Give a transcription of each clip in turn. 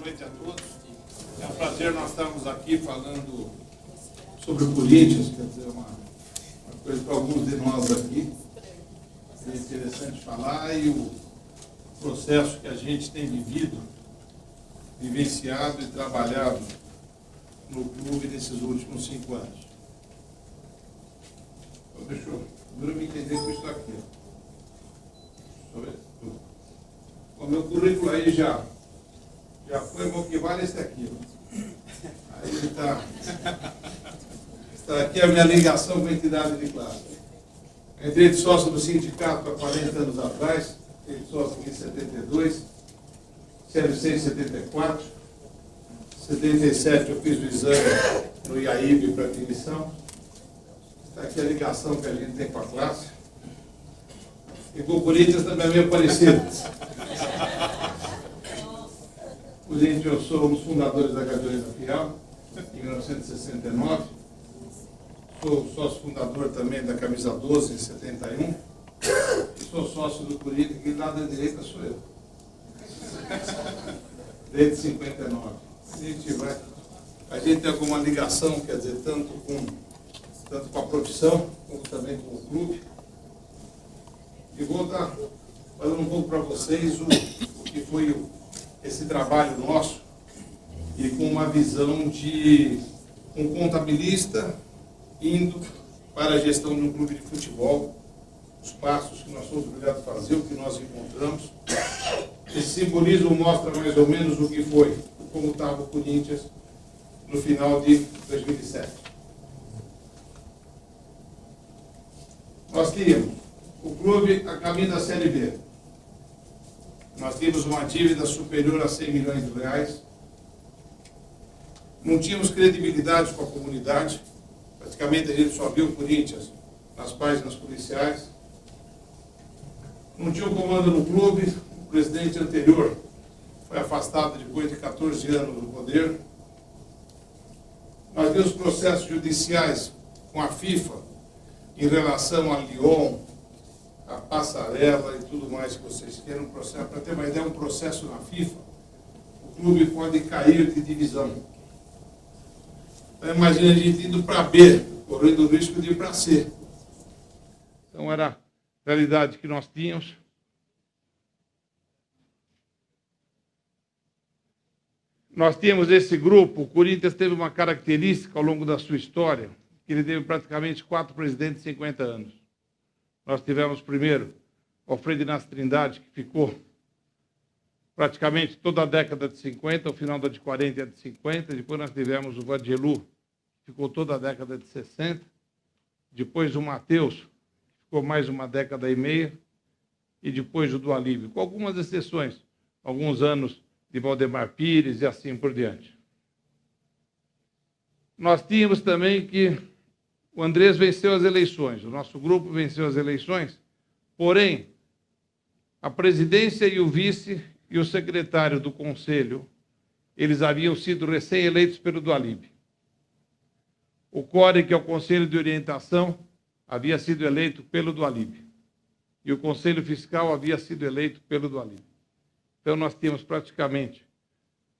noite a todos. É um prazer nós estarmos aqui falando sobre o Corinthians, quer dizer, uma coisa para alguns de nós aqui. É interessante falar e o processo que a gente tem vivido, vivenciado e trabalhado no clube nesses últimos 5 anos. Então, deixa eu me entender com isso aqui. Deixa eu ver. O meu currículo aí já foi bom que vale esse aqui. Aí ele está aqui a minha ligação com a entidade de classe. Entrei de sócio do sindicato há 40 anos atrás, entrei de sócio em 72, CLC em 74, 77 eu fiz o exame no IAIB para admissão. Está aqui a ligação que a gente tem com a classe. E com o Corinthians também é meio parecido. Eu sou um dos fundadores da Gaviões da Fiel, em 1969. Sou sócio fundador também da Camisa 12, em 71. E sou sócio do Corinthians, que lá da direita sou eu. Desde 59. A gente tem alguma ligação, quer dizer, tanto com a profissão, como também com o clube. E vou estar falando um pouco para vocês o que foi esse trabalho nosso e com uma visão de um contabilista indo para a gestão de um clube de futebol, os passos que nós somos obrigados a fazer, o que nós encontramos. Esse simbolismo mostra mais ou menos o que foi, como estava o Corinthians no final de 2007. Nós tínhamos o clube a caminho da Série B. Nós tínhamos uma dívida superior a 100 milhões de reais. Não tínhamos credibilidade com a comunidade. Praticamente a gente só viu o Corinthians nas páginas policiais. Não tinha um comando no clube. O presidente anterior foi afastado depois de 14 anos do poder. Nós tínhamos processos judiciais com a FIFA em relação a Lyon, a passarela e tudo mais que vocês queiram. Para ter uma ideia, um processo na FIFA, o clube pode cair de divisão. Então, imagina a gente indo para B, correndo o risco de ir para C. Então, era a realidade que nós tínhamos. Nós tínhamos esse grupo. O Corinthians teve uma característica ao longo da sua história, que ele teve praticamente 4 presidentes em 50 anos. Nós tivemos primeiro o Alfredo Inácio Trindade, que ficou praticamente toda a década de 50, o final da de 40 e a de 50. Depois nós tivemos o Vadielu, que ficou toda a década de 60. Depois o Matheus, que ficou mais uma década e meia. E depois o do Alívio, com algumas exceções. Alguns anos de Valdemar Pires e assim por diante. Nós tínhamos também que o Andrés venceu as eleições, o nosso grupo venceu as eleições, porém, a presidência e o vice e o secretário do conselho, eles haviam sido recém-eleitos pelo Dualib. O CORE, que é o Conselho de Orientação, havia sido eleito pelo Dualib. E o Conselho Fiscal havia sido eleito pelo Dualib. Então, nós temos praticamente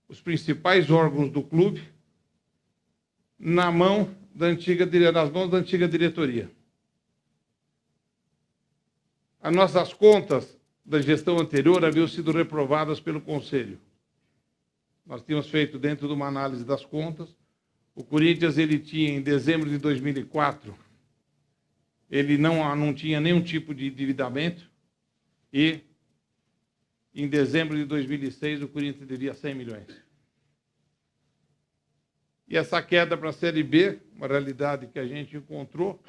os principais órgãos do clube nas mãos da antiga diretoria. As nossas contas da gestão anterior haviam sido reprovadas pelo Conselho. Nós tínhamos feito dentro de uma análise das contas. O Corinthians, ele tinha, em dezembro de 2004, ele não tinha nenhum tipo de endividamento e, em dezembro de 2006, o Corinthians devia 100 milhões. E essa queda para a Série B, uma realidade que a gente encontrou,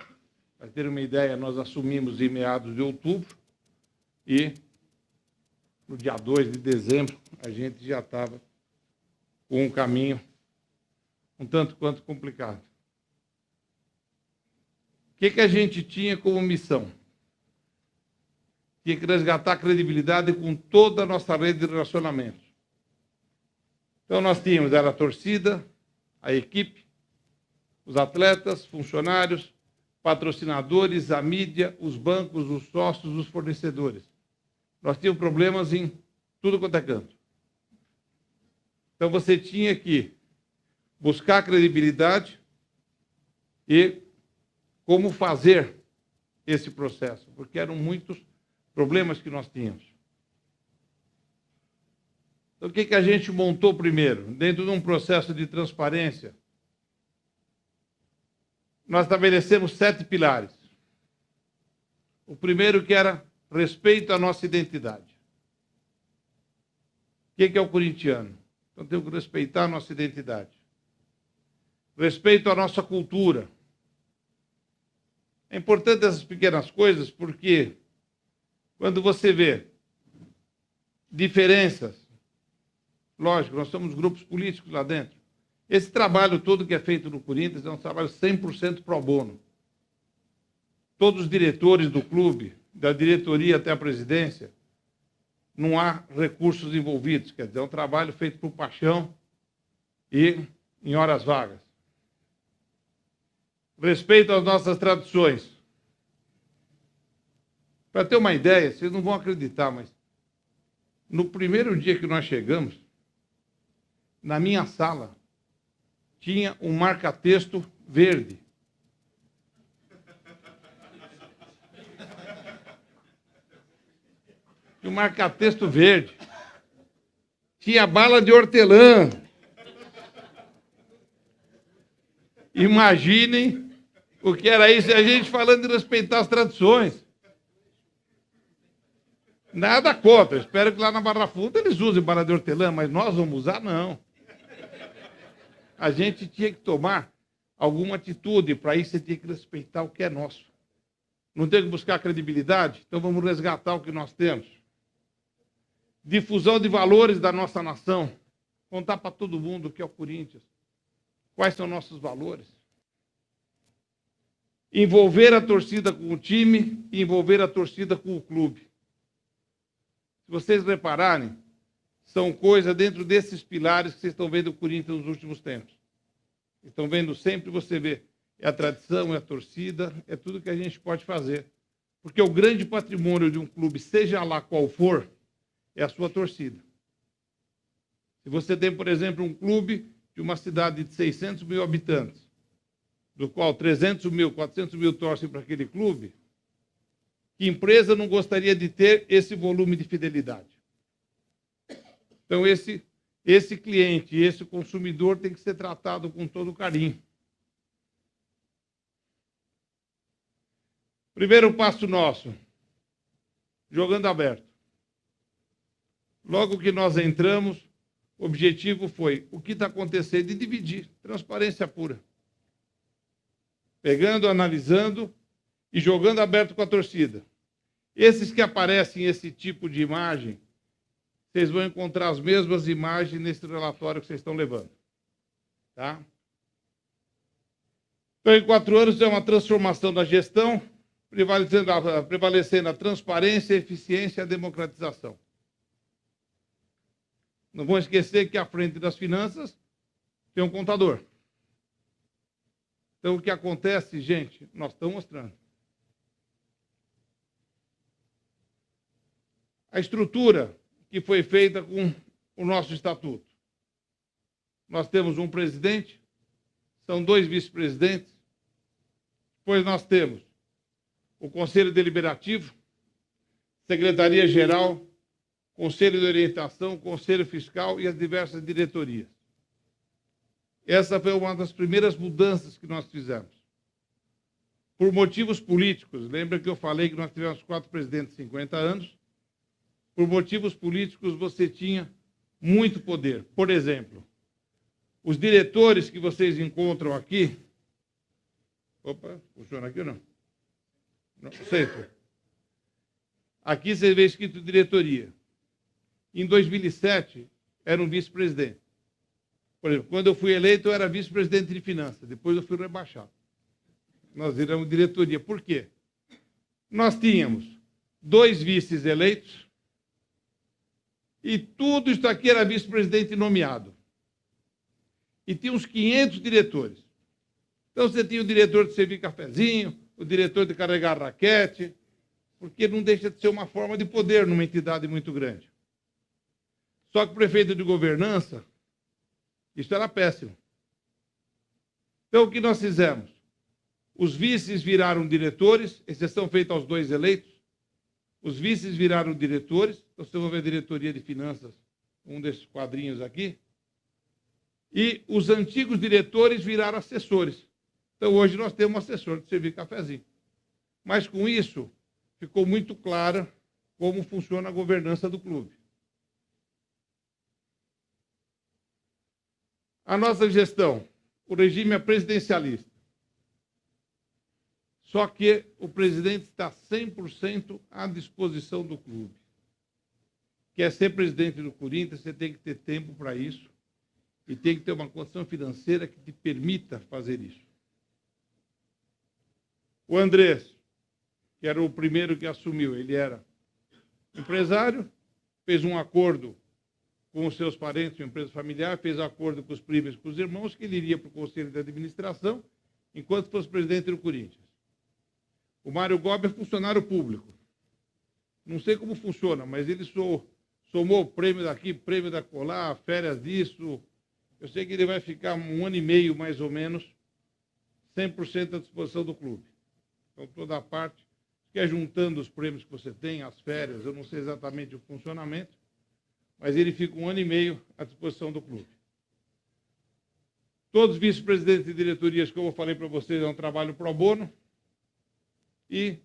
para ter uma ideia, nós assumimos em meados de outubro e no dia 2 de dezembro a gente já estava com um caminho um tanto quanto complicado. O que a gente tinha como missão? Tinha que resgatar a credibilidade com toda a nossa rede de relacionamentos. Então nós tínhamos a torcida, a equipe, os atletas, funcionários, patrocinadores, a mídia, os bancos, os sócios, os fornecedores. Nós tínhamos problemas em tudo quanto é canto. Então, você tinha que buscar credibilidade e como fazer esse processo, porque eram muitos problemas que nós tínhamos. Então, o que a gente montou primeiro? Dentro de um processo de transparência, nós estabelecemos 7 pilares. O primeiro que era respeito à nossa identidade. O que é o corintiano? Então, temos que respeitar a nossa identidade. Respeito à nossa cultura. É importante essas pequenas coisas, porque quando você vê diferenças, lógico, nós somos grupos políticos lá dentro. Esse trabalho todo que é feito no Corinthians é um trabalho 100% pro bono. Todos os diretores do clube, da diretoria até a presidência, não há recursos envolvidos. Quer dizer, é um trabalho feito por paixão e em horas vagas. Respeito às nossas tradições. Para ter uma ideia, vocês não vão acreditar, mas no primeiro dia que nós chegamos, na minha sala, tinha um marca-texto verde. Tinha um marca-texto verde. Tinha bala de hortelã. Imaginem o que era isso. A gente falando de respeitar as tradições. Nada contra. Espero que lá na Barra Funda eles usem bala de hortelã, mas nós vamos usar, não. A gente tinha que tomar alguma atitude. Para isso, você tinha que respeitar o que é nosso. Não tem que buscar credibilidade? Então vamos resgatar o que nós temos. Difusão de valores da nossa nação. Contar para todo mundo o que é o Corinthians. Quais são nossos valores. Envolver a torcida com o time e envolver a torcida com o clube. Se vocês repararem, são coisas dentro desses pilares que vocês estão vendo o Corinthians nos últimos tempos. Estão vendo sempre, você vê, é a tradição, é a torcida, é tudo que a gente pode fazer. Porque o grande patrimônio de um clube, seja lá qual for, é a sua torcida. Se você tem, por exemplo, um clube de uma cidade de 600 mil habitantes, do qual 300 mil, 400 mil torcem para aquele clube, que empresa não gostaria de ter esse volume de fidelidade? Então, esse cliente, esse consumidor tem que ser tratado com todo carinho. Primeiro passo nosso, jogando aberto. Logo que nós entramos, o objetivo foi o que está acontecendo e dividir, transparência pura. Pegando, analisando e jogando aberto com a torcida. Esses que aparecem esse tipo de imagem, vocês vão encontrar as mesmas imagens nesse relatório que vocês estão levando. Tá? Então, em 4 anos, é uma transformação da gestão, prevalecendo a transparência, a eficiência e a democratização. Não vão esquecer que à frente das finanças tem um contador. Então, o que acontece, gente, nós estamos mostrando. A estrutura que foi feita com o nosso estatuto. Nós temos um presidente, são 2 vice-presidentes, depois nós temos o Conselho Deliberativo, Secretaria-Geral, Conselho de Orientação, Conselho Fiscal e as diversas diretorias. Essa foi uma das primeiras mudanças que nós fizemos. Por motivos políticos, lembra que eu falei que nós tivemos 4 presidentes de 50 anos? Por motivos políticos, você tinha muito poder. Por exemplo, os diretores que vocês encontram aqui... Opa, funciona aqui ou não? Não, centro. Aqui você vê escrito diretoria. Em 2007, era um vice-presidente. Por exemplo, quando eu fui eleito, eu era vice-presidente de finanças. Depois eu fui rebaixado. Nós viramos diretoria. Por quê? Nós tínhamos 2 vices eleitos e tudo isso aqui era vice-presidente nomeado. E tinha uns 500 diretores. Então você tinha o diretor de servir cafezinho, o diretor de carregar raquete, porque não deixa de ser uma forma de poder numa entidade muito grande. Só que o prefeito de governança Isso era péssimo. Então, o que nós fizemos? Os vices viraram diretores, exceção feita aos 2 eleitos. Os vices viraram diretores. Então, você vai ver a diretoria de finanças, um desses quadrinhos aqui. E os antigos diretores viraram assessores. Então, hoje nós temos um assessor de servir cafezinho. Mas, com isso, ficou muito clara como funciona a governança do clube. A nossa gestão, o regime é presidencialista. Só que o presidente está 100% à disposição do clube. Quer ser presidente do Corinthians, você tem que ter tempo para isso e tem que ter uma condição financeira que te permita fazer isso. O Andrés, que era o primeiro que assumiu, ele era empresário, fez um acordo com os seus parentes, uma empresa familiar, fez acordo com os primos e com os irmãos, que ele iria para o Conselho de Administração, enquanto fosse presidente do Corinthians. O Mário Gobi é funcionário público. Não sei como funciona, mas ele somou prêmio daqui, prêmio da colar, férias disso. Eu sei que ele vai ficar 1 ano e meio, mais ou menos, 100% à disposição do clube. Então, toda a parte, que é juntando os prêmios que você tem, as férias, eu não sei exatamente o funcionamento, mas ele fica 1 ano e meio à disposição do clube. Todos os vice-presidentes de diretorias, como eu falei para vocês, é um trabalho pro bono, e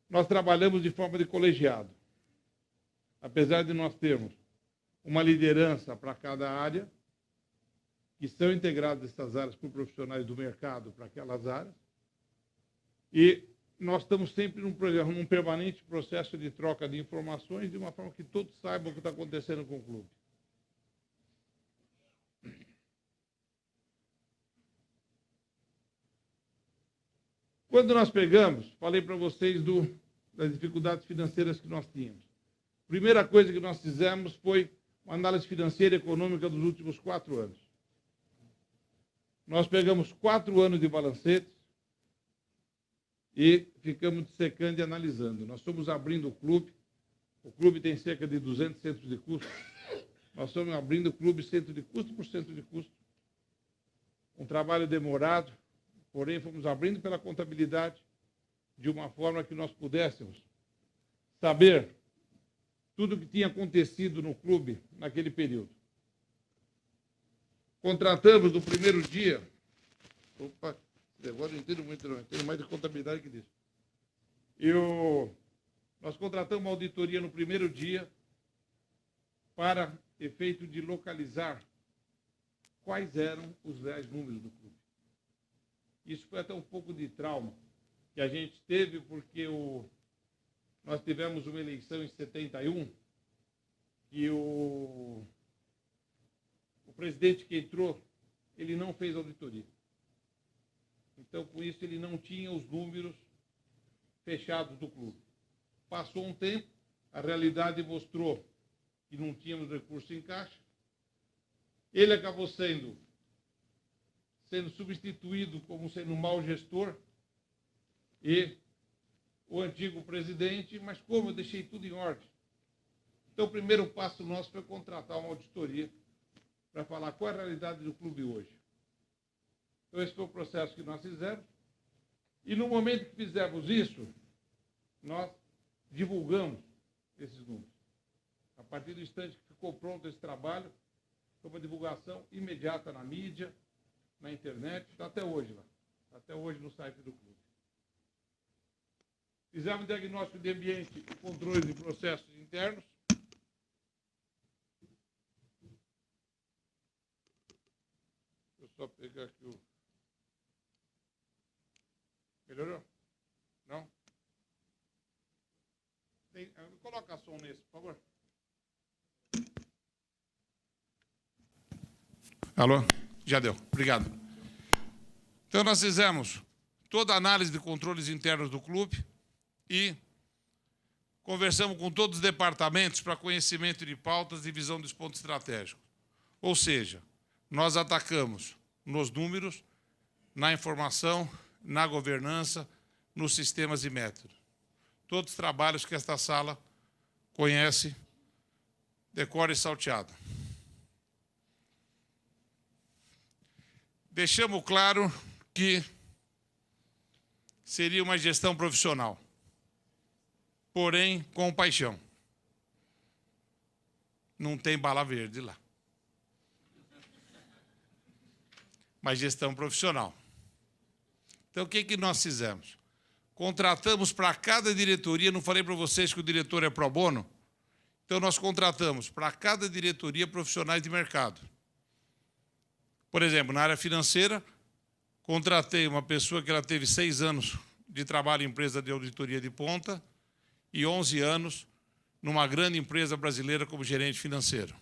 nós trabalhamos de forma de colegiado. Apesar de nós termos uma liderança para cada área, que são integradas essas áreas por profissionais do mercado para aquelas áreas, e nós estamos sempre num permanente processo de troca de informações, de uma forma que todos saibam o que está acontecendo com o clube. Quando nós pegamos, falei para vocês das dificuldades financeiras que nós tínhamos. A primeira coisa que nós fizemos foi uma análise financeira e econômica dos últimos 4 anos. Nós pegamos 4 anos de balancetes e ficamos dissecando e analisando. Nós estamos abrindo o clube tem cerca de 200 centros de custo, nós estamos abrindo o clube centro de custo por centro de custo. Um trabalho demorado, porém fomos abrindo pela contabilidade de uma forma que nós pudéssemos saber tudo o que tinha acontecido no clube naquele período. Contratamos no primeiro dia... Opa, agora não entendo muito, não. Entendo mais de contabilidade que disso. Nós contratamos uma auditoria no primeiro dia para efeito de localizar quais eram os reais números do clube. Isso foi até um pouco de trauma que a gente teve, porque nós tivemos uma eleição em 71 e o presidente que entrou, ele não fez auditoria. Então, com isso, ele não tinha os números fechados do clube. Passou um tempo, a realidade mostrou que não tínhamos recurso em caixa. Ele acabou sendo substituído como sendo um mau gestor e o antigo presidente, mas como eu deixei tudo em ordem. Então, o primeiro passo nosso foi contratar uma auditoria para falar qual é a realidade do clube hoje. Então, esse foi o processo que nós fizemos. E no momento que fizemos isso, nós divulgamos esses números. A partir do instante que ficou pronto esse trabalho, foi uma divulgação imediata na mídia, na internet, está até hoje lá. Está até hoje no site do clube. Fizemos diagnóstico de ambiente e controle de processos internos. Deixa eu só pegar aqui o... Melhorou? Não? Coloca som nesse, por favor. Alô? Já deu. Obrigado. Então, nós fizemos toda a análise de controles internos do clube e conversamos com todos os departamentos para conhecimento de pautas e visão dos pontos estratégicos. Ou seja, nós atacamos nos números, na informação, na governança, nos sistemas e métodos. Todos os trabalhos que esta sala conhece, decora e salteado. deixamos claro que seria uma gestão profissional, porém com paixão. Não tem bala verde lá. Mas gestão profissional. Então, o que nós fizemos? Contratamos para cada diretoria, não falei para vocês que o diretor é pro bono? Então, nós contratamos para cada diretoria profissionais de mercado. Por exemplo, na área financeira, contratei uma pessoa que ela teve 6 anos de trabalho em empresa de auditoria de ponta e 11 anos numa grande empresa brasileira como gerente financeiro.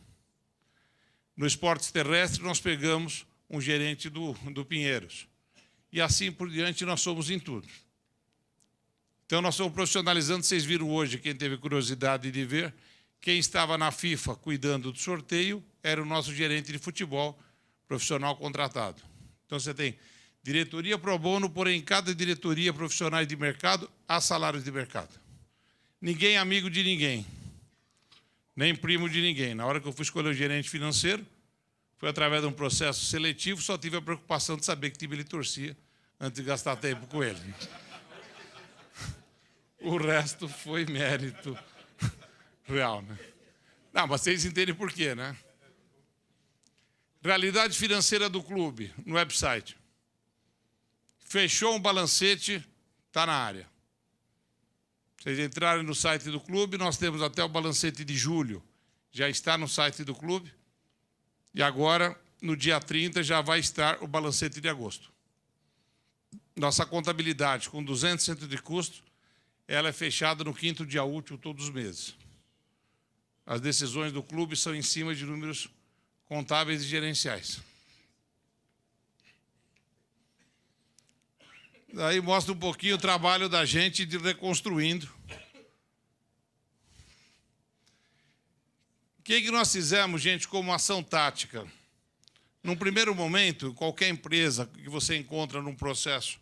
No esportes terrestres, nós pegamos um gerente do Pinheiros. E assim por diante, nós somos em tudo. Então, nós estamos profissionalizando. Vocês viram hoje, quem teve curiosidade de ver, quem estava na FIFA cuidando do sorteio era o nosso gerente de futebol profissional contratado. Então, você tem diretoria pro bono, porém, em cada diretoria profissionais de mercado, há salários de mercado. Ninguém é amigo de ninguém, nem primo de ninguém. Na hora que eu fui escolher o gerente financeiro, foi através de um processo seletivo, só tive a preocupação de saber que time ele torcia antes de gastar tempo com ele. O resto foi mérito real, né? Não, mas vocês entendem por quê, né? Realidade financeira do clube, no website. Fechou um balancete, está na área. Vocês entrarem no site do clube, nós temos até o balancete de julho. Já está no site do clube. E agora, no dia 30, já vai estar o balancete de agosto. Nossa contabilidade, com 200% de custo, ela é fechada no 5º dia útil todos os meses. As decisões do clube são em cima de números contábeis e gerenciais. Daí mostra um pouquinho o trabalho da gente de reconstruindo. O que nós fizemos, gente, como ação tática? Num primeiro momento, qualquer empresa que você encontra num processo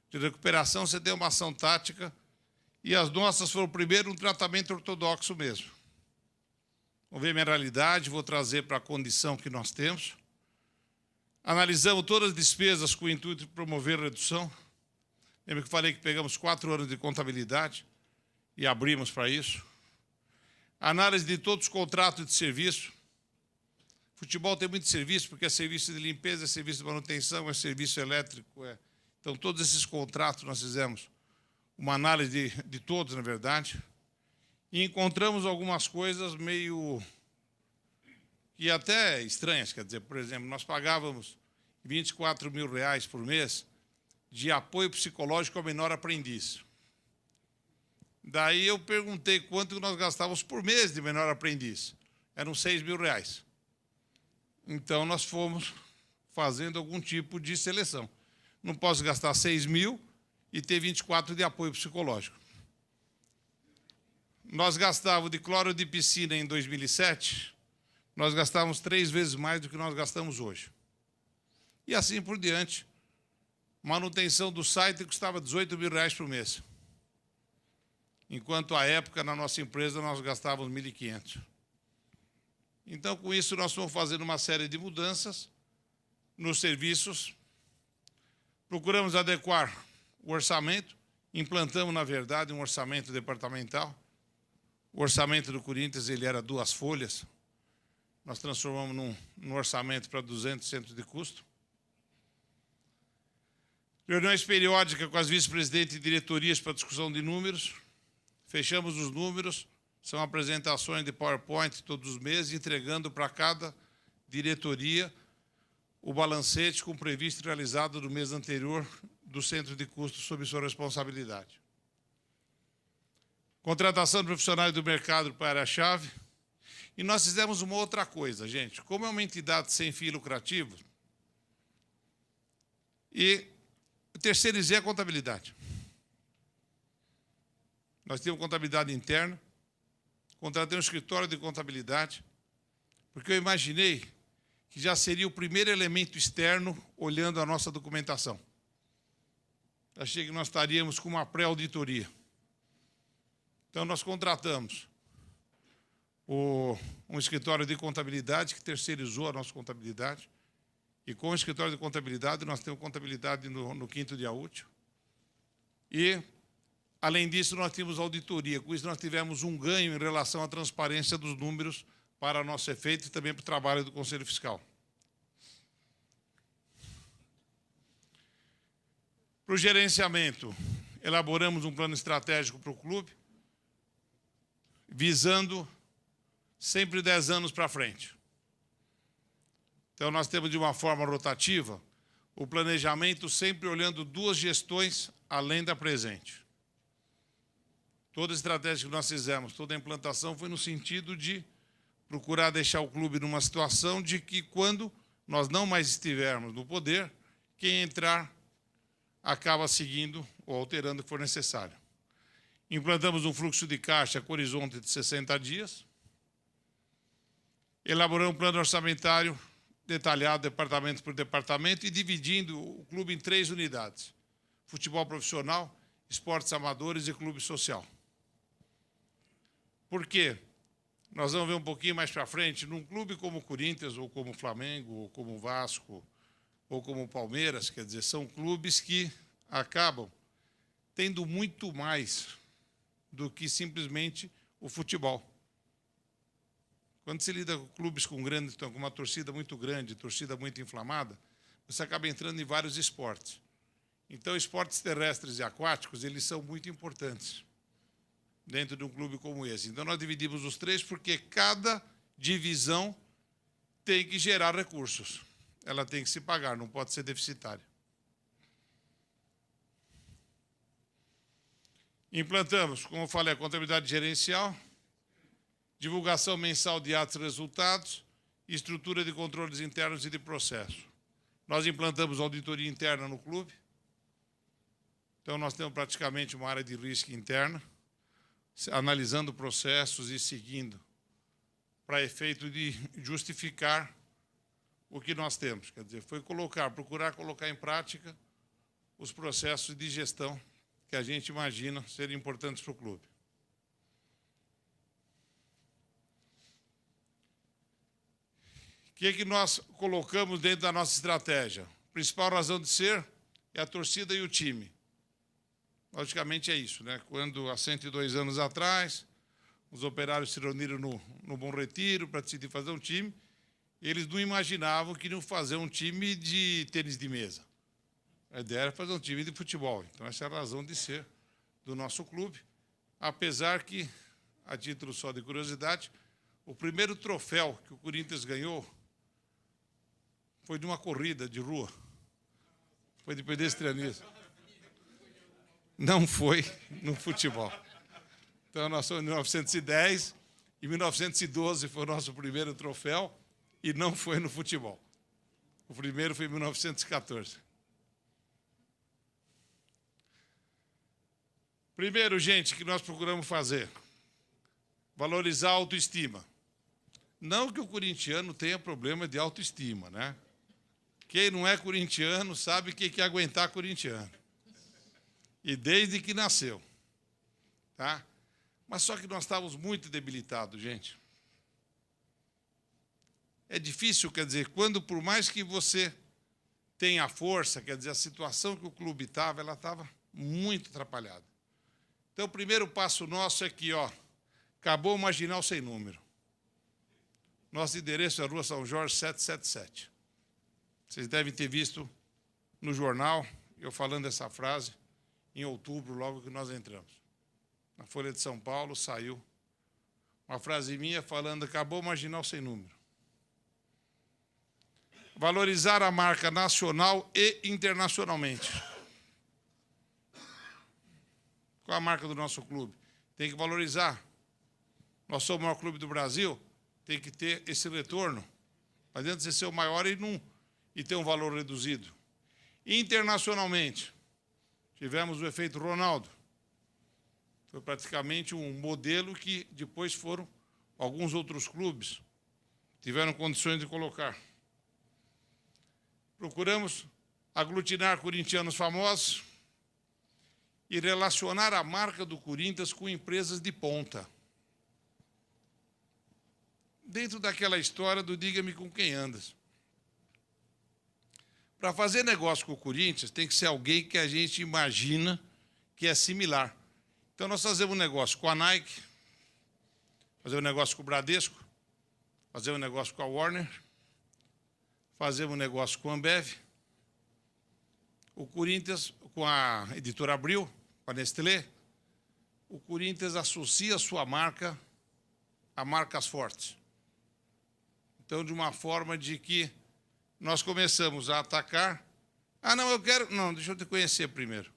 de recuperação, você tem uma ação tática, e as nossas foram primeiro um tratamento ortodoxo mesmo. Vou ver minha realidade, vou trazer para a condição que nós temos. Analisamos todas as despesas com o intuito de promover redução. Lembra que eu falei que pegamos 4 anos de contabilidade e abrimos para isso. Análise de todos os contratos de serviço. Futebol tem muito serviço, porque é serviço de limpeza, é serviço de manutenção, é serviço elétrico. Então, todos esses contratos nós fizemos uma análise de todos, na verdade. E encontramos algumas coisas meio que até estranhas. Quer dizer, por exemplo, nós pagávamos R$24 mil por mês de apoio psicológico ao menor aprendiz. Daí eu perguntei quanto nós gastávamos por mês de menor aprendiz. Eram R$6 mil. Então, nós fomos fazendo algum tipo de seleção. Não posso gastar 6 mil e ter 24 de apoio psicológico. Nós gastávamos de cloro de piscina em 2007, nós gastávamos 3 vezes mais do que nós gastamos hoje. E assim por diante. Manutenção do site custava R$18 mil por mês. Enquanto, à época, na nossa empresa, nós gastávamos 1.500. Então, com isso, nós fomos fazendo uma série de mudanças nos serviços. Procuramos adequar o orçamento. Implantamos, na verdade, um orçamento departamental. O orçamento do Corinthians ele era 2 folhas. Nós transformamos num orçamento para 200% de custo. Reuniões periódicas com as vice-presidentes e diretorias para discussão de números. Fechamos os números. São apresentações de PowerPoint todos os meses, entregando para cada diretoria o balancete com o previsto realizado do mês anterior do centro de custos sob sua responsabilidade. Contratação de profissionais do mercado para a área-chave. E nós fizemos uma outra coisa, gente. Como é uma entidade sem fim lucrativo, e terceirizei a contabilidade. Nós temos contabilidade interna, contratei um escritório de contabilidade, porque eu imaginei que já seria o primeiro elemento externo olhando a nossa documentação. Achei que nós estaríamos com uma pré-auditoria. Então, nós contratamos um escritório de contabilidade que terceirizou a nossa contabilidade E com o escritório de contabilidade, nós temos contabilidade no 5º dia útil. E, além disso, nós tínhamos auditoria. Com isso, nós tivemos um ganho em relação à transparência dos números para nosso efeito e também para o trabalho do Conselho Fiscal. Para o gerenciamento, elaboramos um plano estratégico para o clube, visando sempre 10 anos para frente. Então, nós temos, de uma forma rotativa, o planejamento sempre olhando 2 gestões além da presente. Toda a estratégia que nós fizemos, toda a implantação foi no sentido de procurar deixar o clube numa situação de que, quando nós não mais estivermos no poder, quem entrar acaba seguindo ou alterando o que for necessário. Implantamos um fluxo de caixa com horizonte de 60 dias. Elaboramos um plano orçamentário detalhado, departamento por departamento, e dividindo o clube em 3 unidades: futebol profissional, esportes amadores e clube social. Por quê? Nós vamos ver um pouquinho mais para frente, num clube como o Corinthians, ou como o Flamengo, ou como o Vasco, ou como o Palmeiras, quer dizer, são clubes que acabam tendo muito mais do que simplesmente o futebol. Quando se lida com clubes com uma torcida muito grande, torcida muito inflamada, você acaba entrando em vários esportes. Então, esportes terrestres e aquáticos, eles são muito importantes dentro de um clube como esse. Então, nós dividimos os 3 porque cada divisão tem que gerar recursos. Ela tem que se pagar, não pode ser deficitária. Implantamos, como eu falei, a contabilidade gerencial, divulgação mensal de atos e resultados e estrutura de controles internos e de processo. Nós implantamos auditoria interna no clube. Então, nós temos praticamente uma área de risco interna, analisando processos e seguindo, para efeito de justificar o que nós temos. Quer dizer, foi procurar colocar em prática os processos de gestão que a gente imagina serem importantes para o clube. O que nós colocamos dentro da nossa estratégia? A principal razão de ser é a torcida e o time. Logicamente é isso, né? Quando, há 102 anos atrás, os operários se reuniram no Bom Retiro para decidir fazer um time, eles não imaginavam que iriam fazer um time de tênis de mesa. A ideia era fazer um time de futebol. Então, essa é a razão de ser do nosso clube. Apesar que, a título só de curiosidade, o primeiro troféu que o Corinthians ganhou foi de uma corrida de rua. Foi de pedestrianismo. Não foi no futebol. Então, nós somos em 1910, em 1912 foi o nosso primeiro troféu, e não foi no futebol. O primeiro foi em 1914. Primeiro, gente, que nós procuramos fazer, valorizar a autoestima. Não que o corintiano tenha problema de autoestima, né? Quem não é corintiano sabe o que é aguentar corintiano. E desde que nasceu. Tá? Mas só que nós estávamos muito debilitados, gente. É difícil, quer dizer, quando, por mais que você tenha força, quer dizer, a situação que o clube estava, ela estava muito atrapalhada. Então, o primeiro passo nosso é que, acabou o Marginal Sem Número. Nosso endereço é a Rua São Jorge, 777. Vocês devem ter visto no jornal, eu falando essa frase, em outubro, logo que nós entramos. Na Folha de São Paulo saiu uma frase minha falando: acabou o Marginal Sem Número. Valorizar a marca nacional e internacionalmente. Qual a marca do nosso clube? Tem que valorizar. Nós somos o maior clube do Brasil, tem que ter esse retorno. Não adianta você ser o maior e ter um valor reduzido. Internacionalmente, tivemos o efeito Ronaldo. Foi praticamente um modelo que depois foram alguns outros clubes tiveram condições de colocar. Procuramos aglutinar corintianos famosos e relacionar a marca do Corinthians com empresas de ponta. Dentro daquela história do diga-me com quem andas. Para fazer negócio com o Corinthians, tem que ser alguém que a gente imagina que é similar. Então, nós fazemos um negócio com a Nike, fazemos um negócio com o Bradesco, fazemos um negócio com a Warner, fazemos um negócio com a Ambev, o Corinthians, com a editora Abril, com a Nestlé, o Corinthians associa a sua marca a marcas fortes. Então, de uma forma de que nós começamos a atacar. Ah, não, eu quero... Não, deixa eu te conhecer primeiro.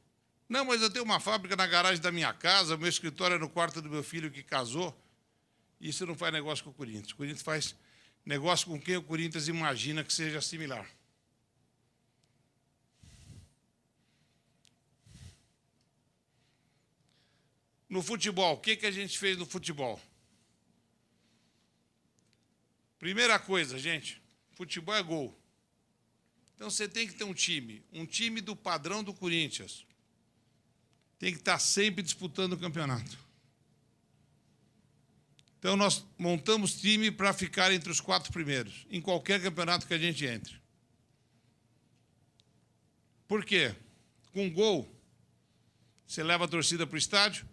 Não, mas eu tenho uma fábrica na garagem da minha casa, meu escritório é no quarto do meu filho que casou. Isso não faz negócio com o Corinthians. O Corinthians faz negócio com quem o Corinthians imagina que seja similar. No futebol, o que a gente fez no futebol? Primeira coisa, gente, futebol é gol. Então, você tem que ter um time do padrão do Corinthians. Tem que estar sempre disputando o campeonato. Então, nós montamos time para ficar entre os 4 primeiros, em qualquer campeonato que a gente entre. Por quê? Com gol, você leva a torcida para o estádio,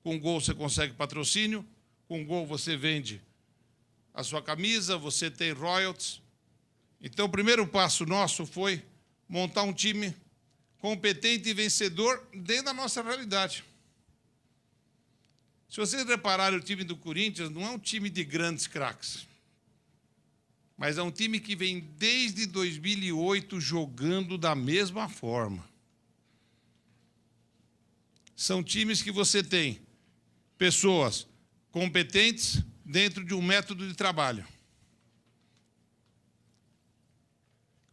com gol você consegue patrocínio, com gol você vende a sua camisa, você tem royalties. Então, o primeiro passo nosso foi montar um time competente e vencedor dentro da nossa realidade. Se vocês repararem, o time do Corinthians não é um time de grandes craques, mas é um time que vem desde 2008 jogando da mesma forma. São times que você tem pessoas competentes dentro de um método de trabalho.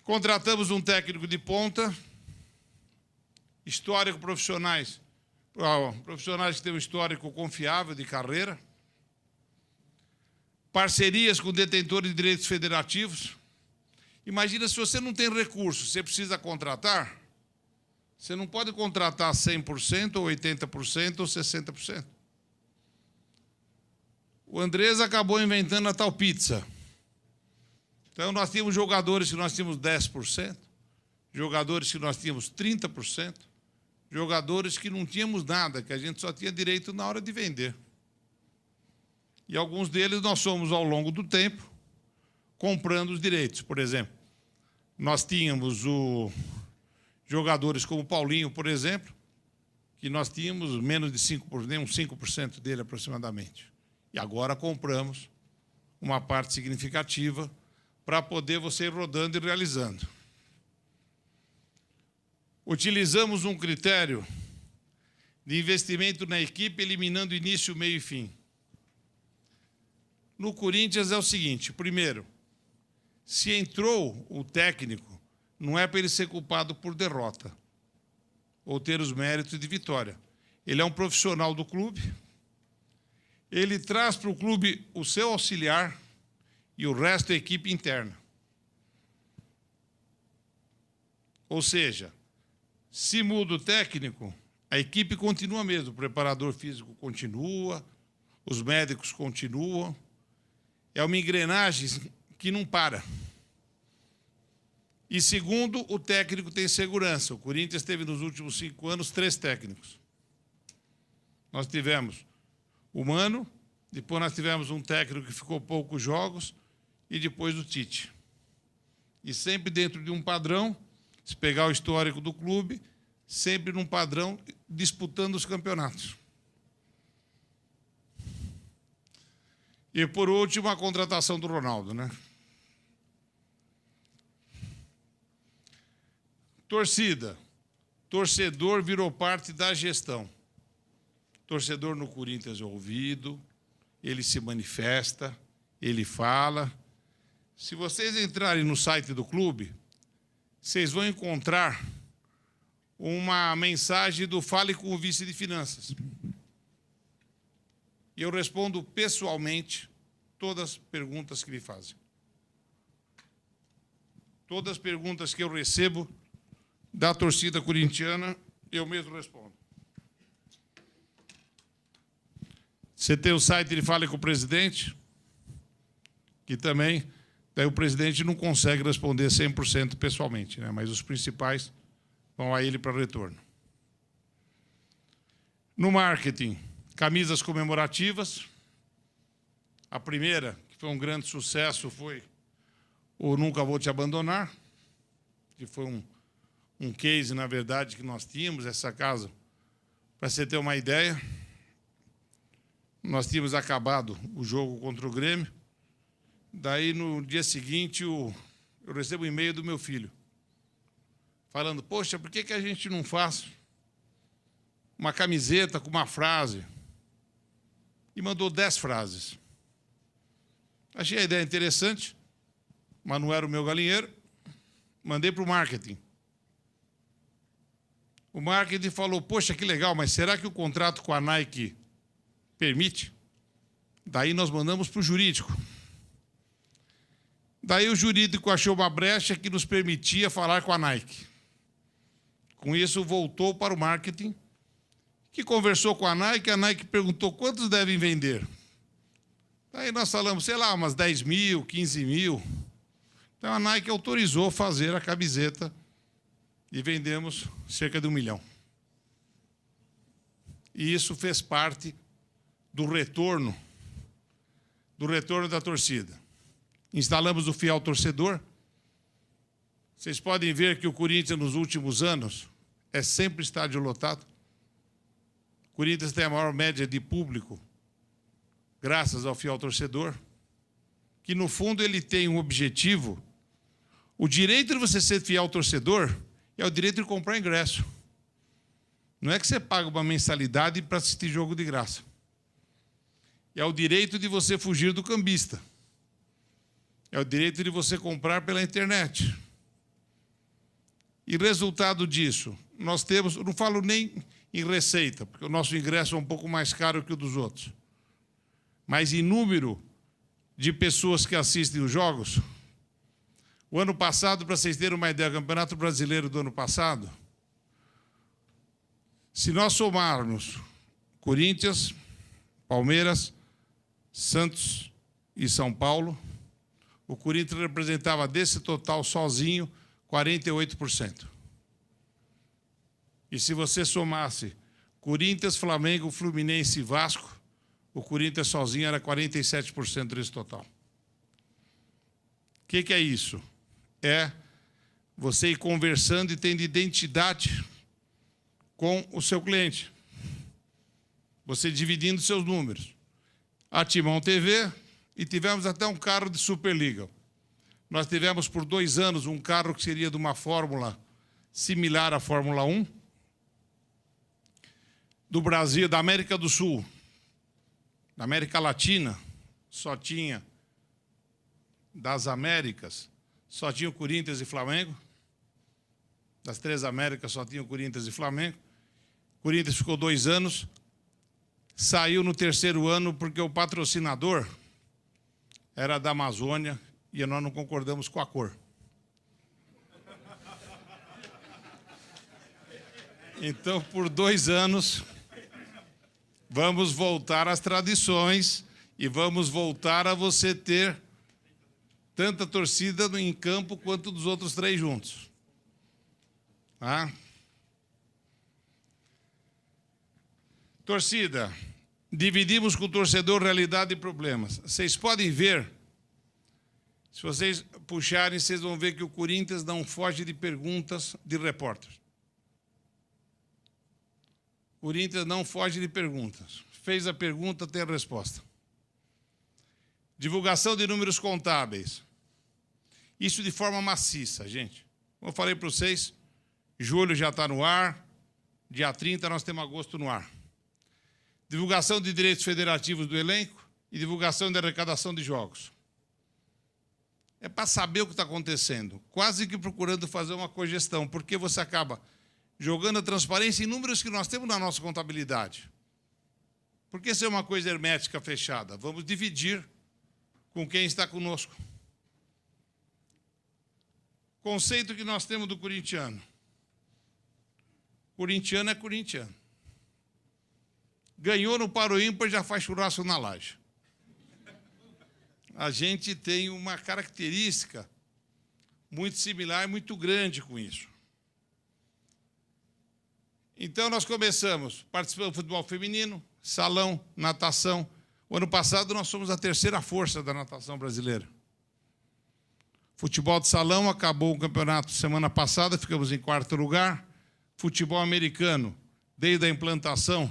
Contratamos um técnico de ponta, histórico profissionais que têm um histórico confiável de carreira, parcerias com detentores de direitos federativos. Imagina, se você não tem recursos, você precisa contratar, você não pode contratar 100%, ou 80%, ou 60%. O Andrés acabou inventando a tal pizza. Então, nós tínhamos jogadores que nós tínhamos 10%, jogadores que nós tínhamos 30%, jogadores que não tínhamos nada, que a gente só tinha direito na hora de vender. E alguns deles nós fomos, ao longo do tempo, comprando os direitos. Por exemplo, nós tínhamos jogadores como o Paulinho, por exemplo, que nós tínhamos menos de 5%, nem uns 5% dele aproximadamente. E agora compramos uma parte significativa para poder você ir rodando e realizando. Utilizamos um critério de investimento na equipe, eliminando início, meio e fim. No Corinthians é o seguinte: primeiro, se entrou o técnico, não é para ele ser culpado por derrota ou ter os méritos de vitória. Ele é um profissional do clube, ele traz para o clube o seu auxiliar e o resto é equipe interna. Ou seja, se muda o técnico, a equipe continua mesmo, o preparador físico continua, os médicos continuam. É uma engrenagem que não para. E segundo, o técnico tem segurança. O Corinthians teve nos últimos 5 anos 3 técnicos. Nós tivemos o Mano, depois nós tivemos um técnico que ficou poucos jogos, e depois o Tite. E sempre dentro de um padrão, se pegar o histórico do clube, sempre num padrão, disputando os campeonatos. E, por último, a contratação do Ronaldo, né? Torcida. Torcedor virou parte da gestão. Torcedor no Corinthians é ouvido, ele se manifesta, ele fala. Se vocês entrarem no site do clube, vocês vão encontrar uma mensagem do Fale com o Vice de Finanças. E eu respondo pessoalmente todas as perguntas que me fazem. Todas as perguntas que eu recebo da torcida corintiana, eu mesmo respondo. Você tem o site de Fale com o Presidente, que também Daí o presidente não consegue responder 100% pessoalmente, né? Mas os principais vão a ele para retorno. No marketing, camisas comemorativas. A primeira, que foi um grande sucesso, foi o Nunca Vou Te Abandonar, que foi um case, na verdade, que nós tínhamos, essa casa. Para você ter uma ideia, nós tínhamos acabado o jogo contra o Grêmio. Daí, no dia seguinte, eu recebo um e-mail do meu filho, falando, poxa, por que a gente não faz uma camiseta com uma frase? E mandou 10 frases. Achei a ideia interessante, mas não era o meu galinheiro. Mandei para o marketing. O marketing falou, poxa, que legal, mas será que o contrato com a Nike permite? Daí nós mandamos para o jurídico. Daí o jurídico achou uma brecha que nos permitia falar com a Nike. Com isso, voltou para o marketing, que conversou com a Nike perguntou quantos devem vender. Daí nós falamos, sei lá, umas 10 mil, 15 mil. Então a Nike autorizou fazer a camiseta e vendemos cerca de 1 milhão. E isso fez parte do retorno da torcida. Instalamos o fiel torcedor. Vocês podem ver que o Corinthians, nos últimos anos, é sempre estádio lotado. O Corinthians tem a maior média de público, graças ao fiel torcedor, que, no fundo, ele tem um objetivo. O direito de você ser fiel torcedor é o direito de comprar ingresso. Não é que você paga uma mensalidade para assistir jogo de graça. É o direito de você fugir do cambista. É o direito de você comprar pela internet. E resultado disso, nós temos, não falo nem em receita, porque o nosso ingresso é um pouco mais caro que o dos outros, mas em número de pessoas que assistem os jogos. O ano passado, para vocês terem uma ideia, o Campeonato Brasileiro do ano passado, se nós somarmos Corinthians, Palmeiras, Santos e São Paulo, o Corinthians representava desse total sozinho 48%. E se você somasse Corinthians, Flamengo, Fluminense e Vasco, o Corinthians sozinho era 47% desse total. O que é isso? É você ir conversando e tendo identidade com o seu cliente. Você dividindo seus números. A Timão TV, e tivemos até um carro de Superliga. Nós tivemos por 2 anos um carro que seria de uma fórmula similar à Fórmula 1, do Brasil, da América do Sul, da América Latina, só tinha, das Américas, só tinha o Corinthians e Flamengo, das 3 Américas só tinha o Corinthians e Flamengo. O Corinthians ficou 2 anos, saiu no 3º ano porque o patrocinador era da Amazônia e nós não concordamos com a cor. Então, por 2 anos, vamos voltar às tradições e vamos voltar a você ter tanta torcida em campo quanto dos outros 3 juntos. Tá? Torcida, dividimos com o torcedor realidade e problemas. Vocês podem ver, se vocês puxarem, vocês vão ver que o Corinthians não foge de perguntas de repórteres. O Corinthians não foge de perguntas. Fez a pergunta, tem a resposta. Divulgação de números contábeis. Isso de forma maciça, gente. Como eu falei para vocês, julho já está no ar, dia 30 nós temos agosto no ar. Divulgação de direitos federativos do elenco e divulgação de arrecadação de jogos. É para saber o que está acontecendo, quase que procurando fazer uma cogestão, porque você acaba jogando a transparência em números que nós temos na nossa contabilidade. Porque isso é uma coisa hermética, fechada. Vamos dividir com quem está conosco. Conceito que nós temos do corintiano. Corintiano é corintiano. Ganhou no Paro Ímpar, já faz churrasco na laje. a gente tem uma característica muito similar e muito grande com isso. Então, nós começamos participando do futebol feminino, salão, natação. O ano passado, nós somos a terceira força da natação brasileira. Futebol de salão, acabou o campeonato semana passada, ficamos em 4º lugar. Futebol americano, desde a implantação,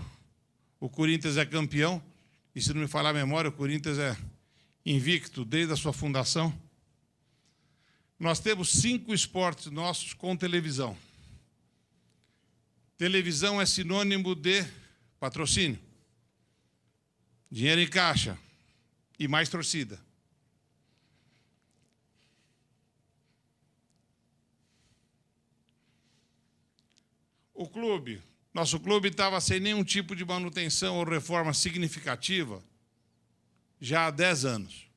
o Corinthians é campeão. E, se não me falhar a memória, o Corinthians é invicto desde a sua fundação. Nós temos 5 esportes nossos com televisão. Televisão é sinônimo de patrocínio, dinheiro em caixa e mais torcida. O clube, nosso clube estava sem nenhum tipo de manutenção ou reforma significativa já há 10 anos.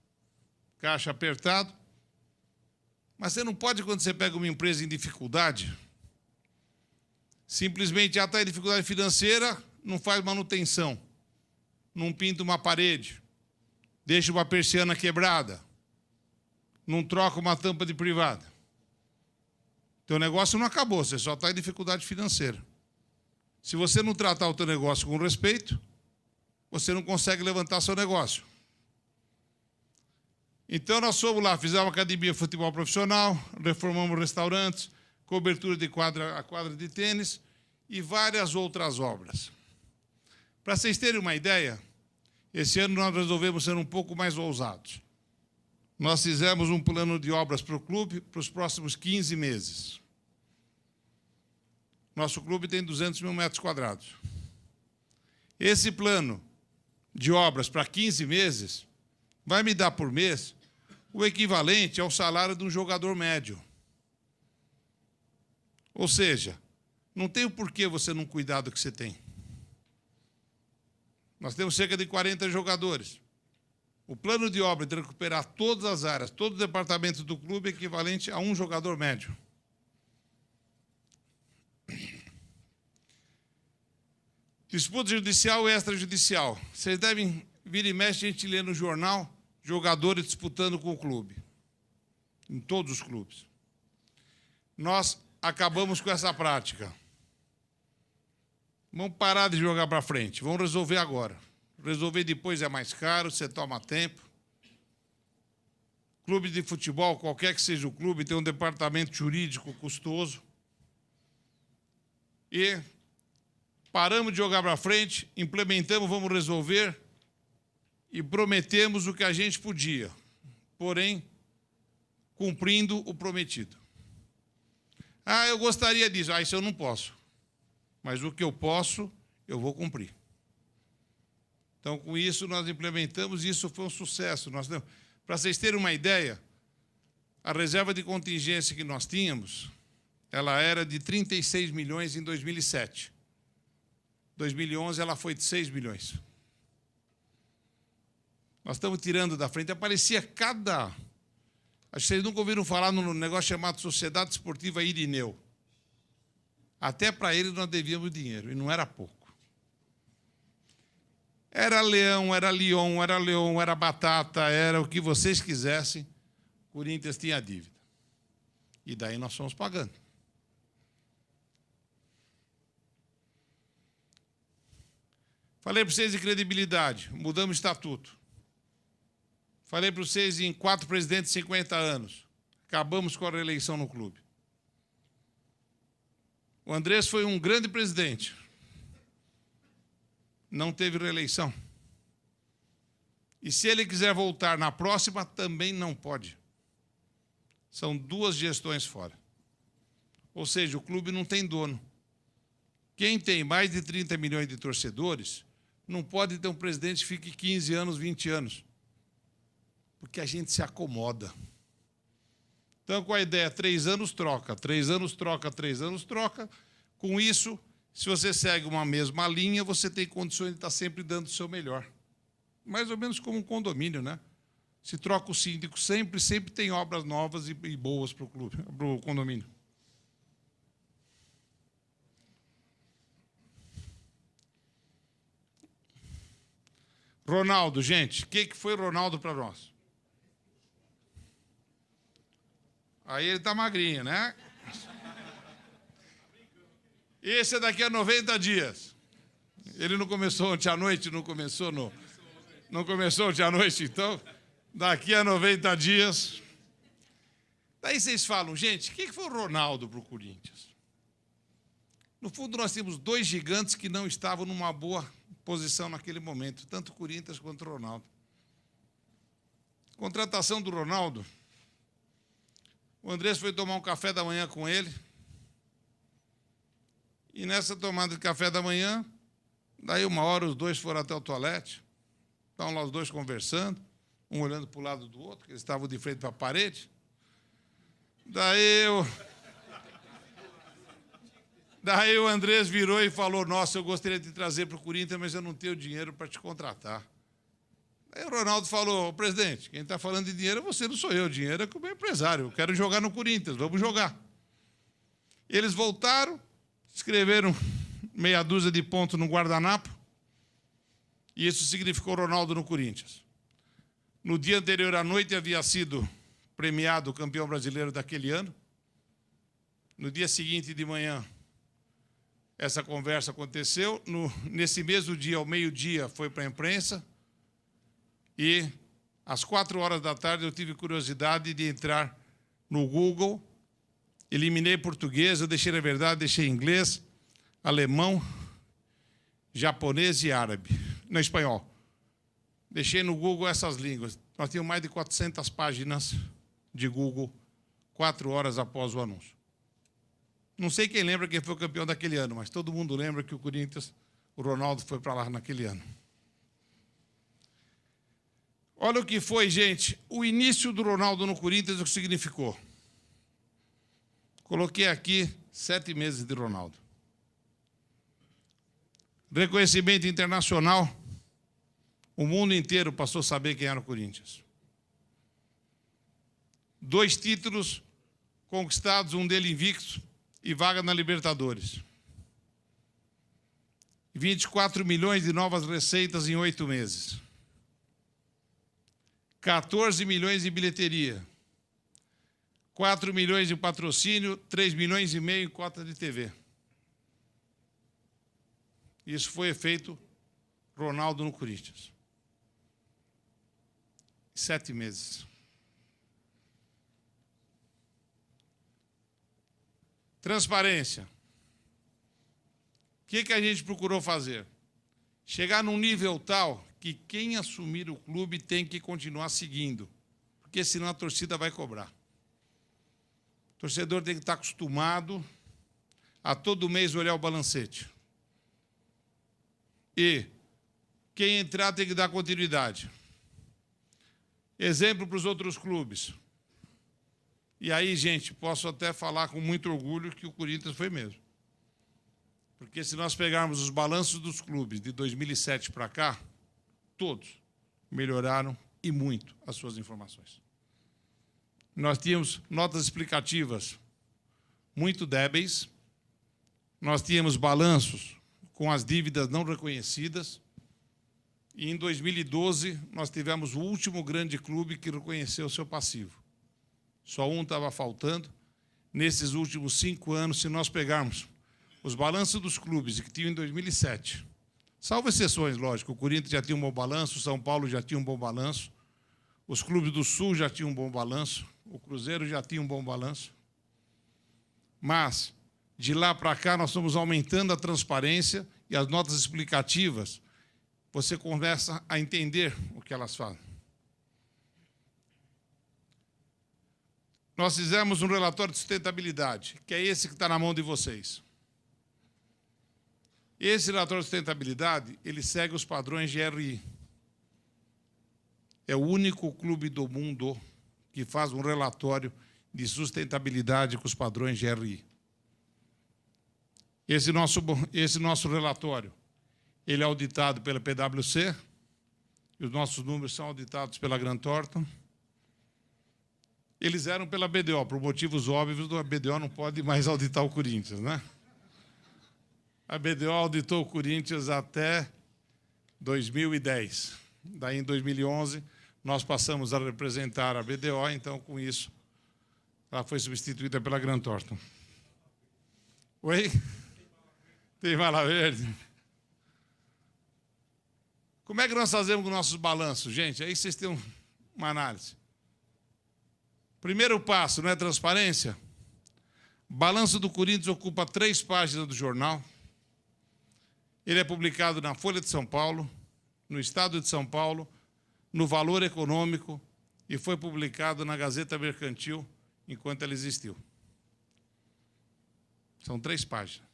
Caixa apertado. Mas você não pode, quando você pega uma empresa em dificuldade, simplesmente já está em dificuldade financeira, não faz manutenção, não pinta uma parede, deixa uma persiana quebrada, não troca uma tampa de privada. Teu negócio não acabou, você só está em dificuldade financeira. Se você não tratar o teu negócio com respeito, você não consegue levantar seu negócio. Então, nós fomos lá, fizemos uma academia de futebol profissional, reformamos restaurantes, cobertura de quadra de tênis e várias outras obras. Para vocês terem uma ideia, esse ano nós resolvemos ser um pouco mais ousados. Nós fizemos um plano de obras para o clube para os próximos 15 meses. Nosso clube tem 200 mil metros quadrados. Esse plano de obras para 15 meses vai me dar por mês o equivalente ao salário de um jogador médio. Ou seja, não tem o porquê você não cuidar do que você tem. Nós temos cerca de 40 jogadores. O plano de obra de recuperar todas as áreas, todo o departamento do clube é equivalente a um jogador médio. Disputa judicial e extrajudicial. Vocês devem vir e mexe, a gente lê no jornal, jogadores disputando com o clube. Em todos os clubes. Nós acabamos com essa prática. Vamos parar de jogar para frente, vamos resolver agora. Resolver depois é mais caro, você toma tempo. Clube de futebol, qualquer que seja o clube, tem um departamento jurídico custoso. E paramos de jogar para frente, implementamos, vamos resolver e prometemos o que a gente podia, porém, cumprindo o prometido. Ah, eu gostaria disso. Ah, isso eu não posso. Mas o que eu posso, eu vou cumprir. Então, com isso, nós implementamos e isso foi um sucesso. Para vocês terem uma ideia, a reserva de contingência que nós tínhamos, ela era de 36 milhões em 2007. Em 2011, ela foi de 6 milhões. Nós estamos tirando da frente. Aparecia cada... Acho que vocês nunca ouviram falar num negócio chamado Sociedade Esportiva Irineu. Até para eles nós devíamos dinheiro, e não era pouco. Era Leão, era Lyon, era Leão, era Batata, era o que vocês quisessem, Corinthians tinha dívida. E daí nós fomos pagando. Falei para vocês de credibilidade, mudamos o estatuto. Falei para vocês em 4 presidentes de 50 anos. Acabamos com a reeleição no clube. O Andrés foi um grande presidente. Não teve reeleição. E se ele quiser voltar na próxima, também não pode. São 2 gestões fora. Ou seja, o clube não tem dono. Quem tem mais de 30 milhões de torcedores não pode ter um presidente que fique 15 anos, 20 anos. Porque a gente se acomoda. Então, com a ideia, 3 anos troca, 3 anos troca, 3 anos troca. Com isso, se você segue uma mesma linha, você tem condições de estar sempre dando o seu melhor. Mais ou menos como um condomínio, né? Se troca o síndico sempre tem obras novas e boas para o clube, para o condomínio. Ronaldo, gente, o que foi Ronaldo para nós? Aí ele está magrinho, né? Esse é daqui a 90 dias. Ele não começou ontem à noite, não começou ontem à noite, então, daqui a 90 dias. Daí vocês falam, gente, o que foi o Ronaldo para o Corinthians? No fundo, nós temos dois gigantes que não estavam numa boa posição naquele momento, tanto o Corinthians quanto o Ronaldo. Contratação do Ronaldo, o Andrés foi tomar um café da manhã com ele, e nessa tomada de café da manhã, daí uma hora os dois foram até o toalete, estavam lá os dois conversando, um olhando para o lado do outro, que eles estavam de frente para a parede. Daí o Andrés virou e falou, nossa, eu gostaria de te trazer para o Corinthians, mas eu não tenho dinheiro para te contratar. Aí o Ronaldo falou, presidente, quem está falando de dinheiro é você, não sou eu, o dinheiro é com o meu empresário, eu quero jogar no Corinthians, vamos jogar. Eles voltaram, escreveram meia dúzia de pontos no guardanapo, e isso significou Ronaldo no Corinthians. No dia anterior à noite havia sido premiado campeão brasileiro daquele ano. No dia seguinte de manhã, essa conversa aconteceu. Nesse mesmo dia, ao meio-dia, foi para a imprensa. E, às 4 horas da tarde, eu tive curiosidade de entrar no Google. Eliminei português, eu deixei, na verdade, deixei inglês, alemão, japonês e árabe. Não, espanhol. Deixei no Google essas línguas. Nós tínhamos mais de 400 páginas de Google 4 horas após o anúncio. Não sei quem lembra quem foi o campeão daquele ano, mas todo mundo lembra que o Corinthians, o Ronaldo foi para lá naquele ano. Olha o que foi, gente, o início do Ronaldo no Corinthians, o que significou. Coloquei aqui 7 meses de Ronaldo. Reconhecimento internacional, o mundo inteiro passou a saber quem era o Corinthians. 2 títulos conquistados, um deles invicto, e vaga na Libertadores. 24 milhões de novas receitas em 8 meses. 14 milhões de bilheteria. 4 milhões de patrocínio, 3 milhões e meio em cota de TV. Isso foi efeito Ronaldo no Corinthians. 7 meses. Transparência. O que a gente procurou fazer? Chegar num nível tal que quem assumir o clube tem que continuar seguindo, porque senão a torcida vai cobrar. O torcedor tem que estar acostumado a todo mês olhar o balancete. E quem entrar tem que dar continuidade. Exemplo para os outros clubes. E aí, gente, posso até falar com muito orgulho que o Corinthians foi mesmo. Porque se nós pegarmos os balanços dos clubes de 2007 para cá, todos melhoraram e muito as suas informações. Nós tínhamos notas explicativas muito débeis, nós tínhamos balanços com as dívidas não reconhecidas, e em 2012 nós tivemos o último grande clube que reconheceu o seu passivo. Só um estava faltando. Nesses últimos 5 anos, se nós pegarmos os balanços dos clubes que tinham em 2007, salvo exceções, lógico, o Corinthians já tinha um bom balanço, o São Paulo já tinha um bom balanço, os clubes do Sul já tinham um bom balanço, o Cruzeiro já tinha um bom balanço. Mas, de lá para cá, nós estamos aumentando a transparência e as notas explicativas. Você começa a entender o que elas falam. Nós fizemos um relatório de sustentabilidade, que é esse que está na mão de vocês. Esse relatório de sustentabilidade, ele segue os padrões GRI. É o único clube do mundo que faz um relatório de sustentabilidade com os padrões GRI. Esse nosso relatório, ele é auditado pela PwC, e os nossos números são auditados pela Grant Thornton. Eles eram pela BDO, por motivos óbvios, a BDO não pode mais auditar o Corinthians, né? A BDO auditou o Corinthians até 2010. Daí, em 2011, nós passamos a representar a BDO, então, com isso, Ela foi substituída pela Grant Thornton. Oi? Tem bala verde? Como é que nós fazemos com nossos balanços, gente? Aí vocês têm uma análise. Primeiro passo, não é transparência? Balanço do Corinthians ocupa 3 páginas do jornal. Ele é publicado na Folha de São Paulo, no Estado de São Paulo, no Valor Econômico e foi publicado na Gazeta Mercantil enquanto ela existiu. São 3 páginas.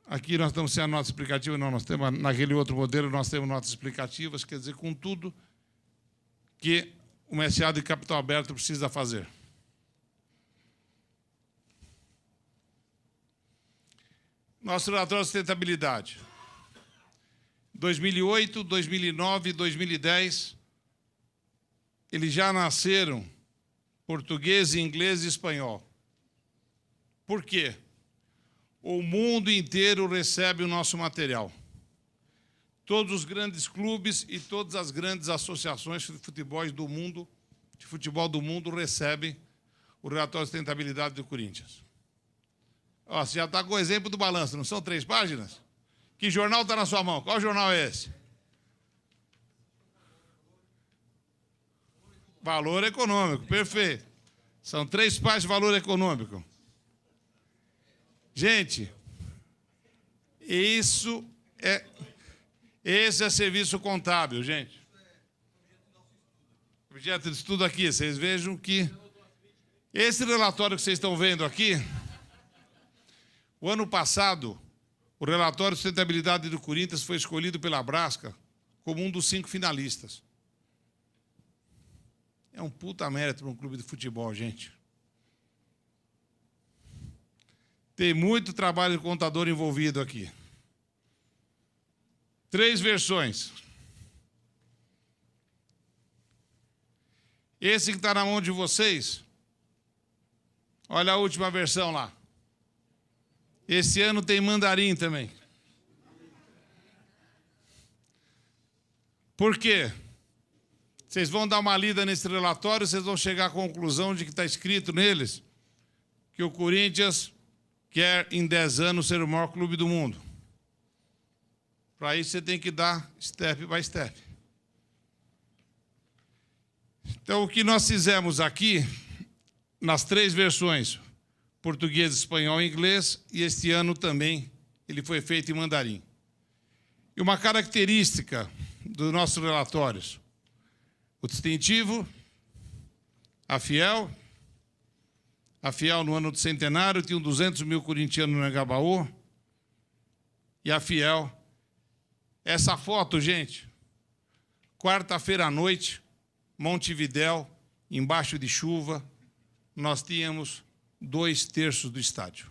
Aqui nós estamos sem a nota explicativa, não, nós temos, naquele outro modelo, nós temos notas explicativas, quer dizer, com tudo que o SA de capital aberto precisa fazer. Nosso relatório de sustentabilidade. 2008, 2009 e 2010, eles já nasceram português, inglês e espanhol. Por quê? O mundo inteiro recebe o nosso material. Todos os grandes clubes e todas as grandes associações de futebol do mundo recebem o relatório de sustentabilidade do Corinthians. Ó, você já está com o exemplo do balanço, não são 3 páginas? Que jornal está na sua mão? Qual jornal é esse? Valor Econômico, perfeito. São 3 páginas de Valor Econômico. Gente, esse é serviço contábil, gente. Objeto de estudo aqui, vocês vejam que esse relatório que vocês estão vendo aqui, o ano passado, o relatório de sustentabilidade do Corinthians foi escolhido pela Brasca como um dos 5 finalistas. É um puta mérito para um clube de futebol, gente. Tem muito trabalho de contador envolvido aqui. 3 versões. Esse que está na mão de vocês, olha a última versão lá. Esse ano tem mandarim também. Por quê? Vocês vão dar uma lida nesse relatório, vocês vão chegar à conclusão de que está escrito neles que o Corinthians quer, em 10 anos, ser o maior clube do mundo. Para isso, você tem que dar step by step. Então, o que nós fizemos aqui, nas 3 versões, português, espanhol e inglês, e este ano também ele foi feito em mandarim. E uma característica dos nossos relatórios, o distintivo, a Fiel no ano do centenário tinha 200 mil corintianos no Engabaú, e a Fiel, essa foto, gente, quarta-feira à noite, Montevidéu, embaixo de chuva, nós tínhamos 2/3 do estádio.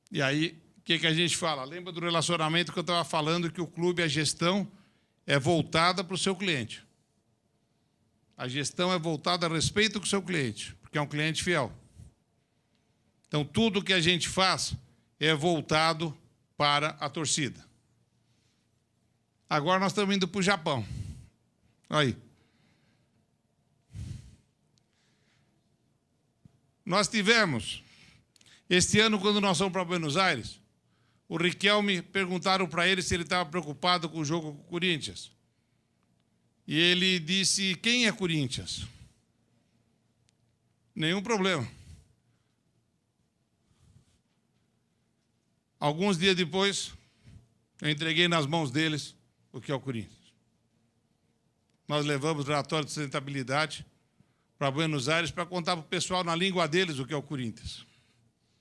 E aí, o que a gente fala? Lembra do relacionamento que eu estava falando, que o clube, a gestão, é voltada para o seu cliente. A gestão é voltada a respeito com o seu cliente, porque é um cliente fiel. Então, tudo que a gente faz é voltado para a torcida. Agora nós estamos indo para o Japão. Aí. Nós tivemos, este ano, quando nós fomos para Buenos Aires, o Riquelme, perguntaram para ele se ele estava preocupado com o jogo com o Corinthians. E ele disse, quem é Corinthians? Nenhum problema. Alguns dias depois, eu entreguei nas mãos deles o que é o Corinthians. Nós levamos o relatório de sustentabilidade para Buenos Aires para contar para o pessoal na língua deles o que é o Corinthians.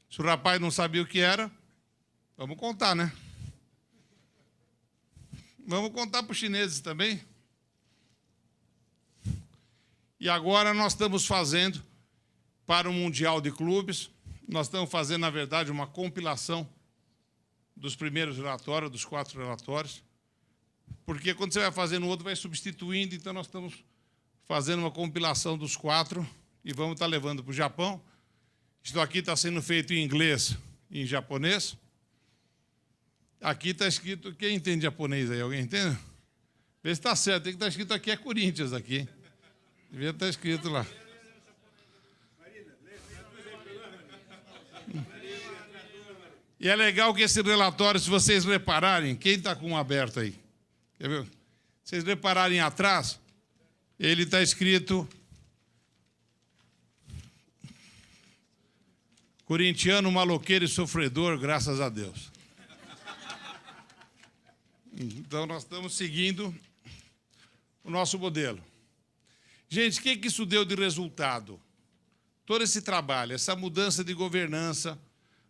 Se o rapaz não sabia o que era, vamos contar, né? Vamos contar para os chineses também. E agora nós estamos fazendo, para o Mundial de Clubes, nós estamos fazendo, na verdade, uma compilação dos primeiros relatórios, dos 4 relatórios, porque quando você vai fazendo o outro, vai substituindo, então nós estamos fazendo uma compilação dos 4 e vamos estar levando para o Japão. Isso aqui está sendo feito em inglês e em japonês. Aqui está escrito... Quem entende japonês aí? Alguém entende? Vê se está certo. Tem que estar escrito aqui, é Corinthians aqui. Devia estar escrito lá. E é legal que esse relatório, se vocês repararem, quem está com um aberto aí? Quer ver? Se vocês repararem atrás, ele está escrito corintiano, maloqueiro e sofredor, graças a Deus. Então, nós estamos seguindo o nosso modelo. Gente, o que isso deu de resultado? Todo esse trabalho, essa mudança de governança,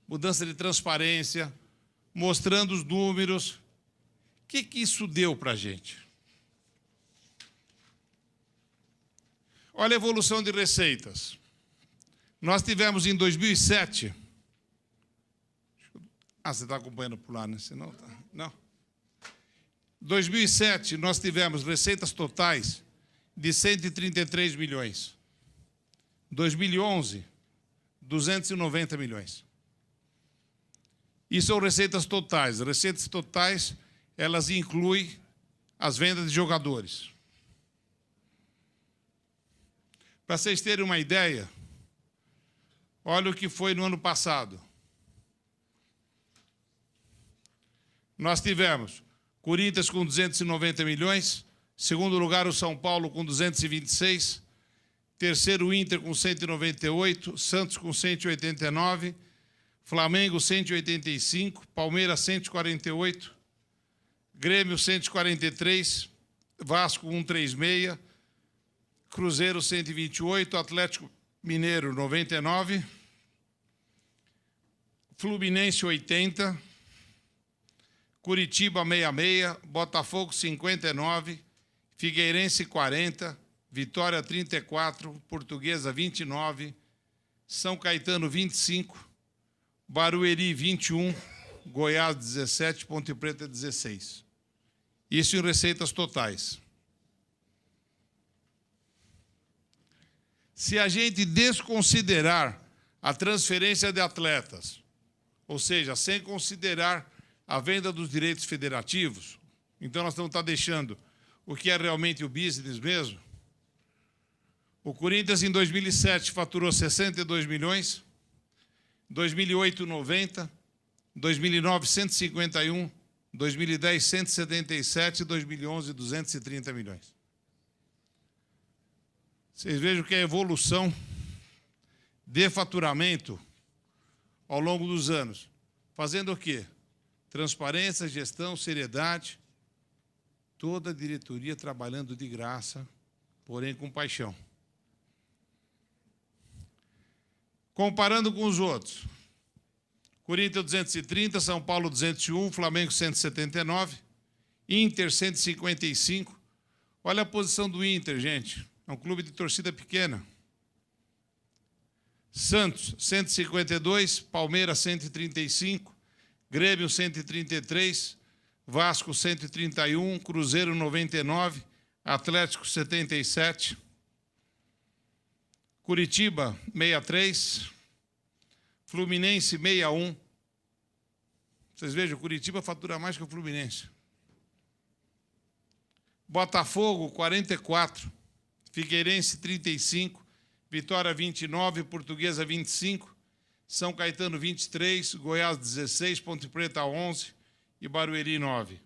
mudança de transparência, mostrando os números. O que isso deu para a gente? Olha a evolução de receitas. Nós tivemos em 2007... você está acompanhando por lá, né? Senão, tá... Não. 2007, nós tivemos receitas totais de 133 milhões. 2011, 290 milhões. Isso são receitas totais. Receitas totais, elas incluem as vendas de jogadores. Para vocês terem uma ideia, olha o que foi no ano passado. Nós tivemos Corinthians com 290 milhões, segundo lugar o São Paulo com 226, terceiro o Inter com 198, Santos com 189, Flamengo 185, Palmeiras 148, Grêmio 143, Vasco 136, Cruzeiro 128, Atlético Mineiro 99, Fluminense 80, Curitiba 66, Botafogo 59, Figueirense 40, Vitória 34, Portuguesa 29, São Caetano 25, Barueri 21, Goiás 17, Ponte Preta 16. Isso em receitas totais. Se a gente desconsiderar a transferência de atletas, ou seja, sem considerar a venda dos direitos federativos, então nós vamos estar deixando o que é realmente o business mesmo. O Corinthians, em 2007, faturou 62 milhões, 2008, 90, 2009, 151, 2010, 177 e 2011, 230 milhões. Vocês vejam que a evolução de faturamento ao longo dos anos, fazendo o quê? Transparência, gestão, seriedade, toda a diretoria trabalhando de graça, porém com paixão. Comparando com os outros, Corinthians 230, São Paulo 201, Flamengo 179, Inter 155. Olha a posição do Inter, gente. É um clube de torcida pequena. Santos 152, Palmeiras 135, Grêmio 133, Vasco 131, Cruzeiro 99, Atlético 77, Curitiba 63, Fluminense 61. Vocês vejam, Curitiba fatura mais que o Fluminense. Botafogo 44, Figueirense 35, Vitória 29, Portuguesa 25, São Caetano 23, Goiás 16, Ponte Preta 11 e Barueri 9.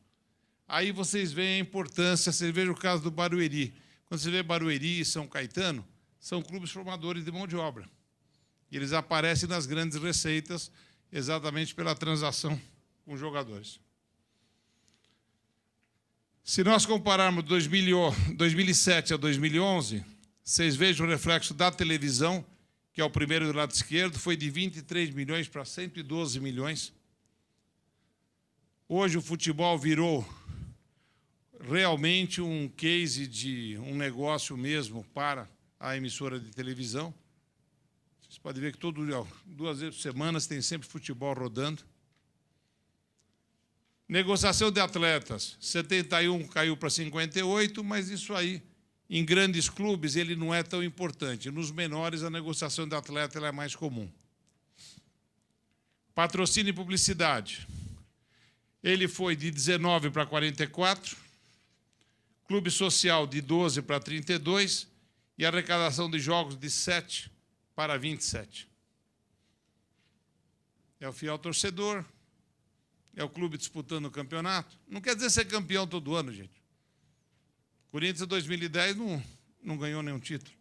Aí vocês veem a importância, vocês vejam o caso do Barueri. Quando você vê Barueri e São Caetano, são clubes formadores de mão de obra. E eles aparecem nas grandes receitas exatamente pela transação com jogadores. Se nós compararmos 2007 a 2011, vocês vejam o reflexo da televisão, que é o primeiro do lado esquerdo, foi de 23 milhões para 112 milhões. Hoje o futebol virou realmente um case de um negócio mesmo para a emissora de televisão. Vocês podem ver que 2 vezes por semana tem sempre futebol rodando. Negociação de atletas, 71 caiu para 58, mas isso aí, em grandes clubes, ele não é tão importante. Nos menores, a negociação de atleta ela é mais comum. Patrocínio e publicidade. Ele foi de 19 para 44. Clube social de 12 para 32 e arrecadação de jogos de 7 para 27. É o fiel torcedor, é o clube disputando o campeonato. Não quer dizer ser campeão todo ano, gente. Corinthians, em 2010, não ganhou nenhum título.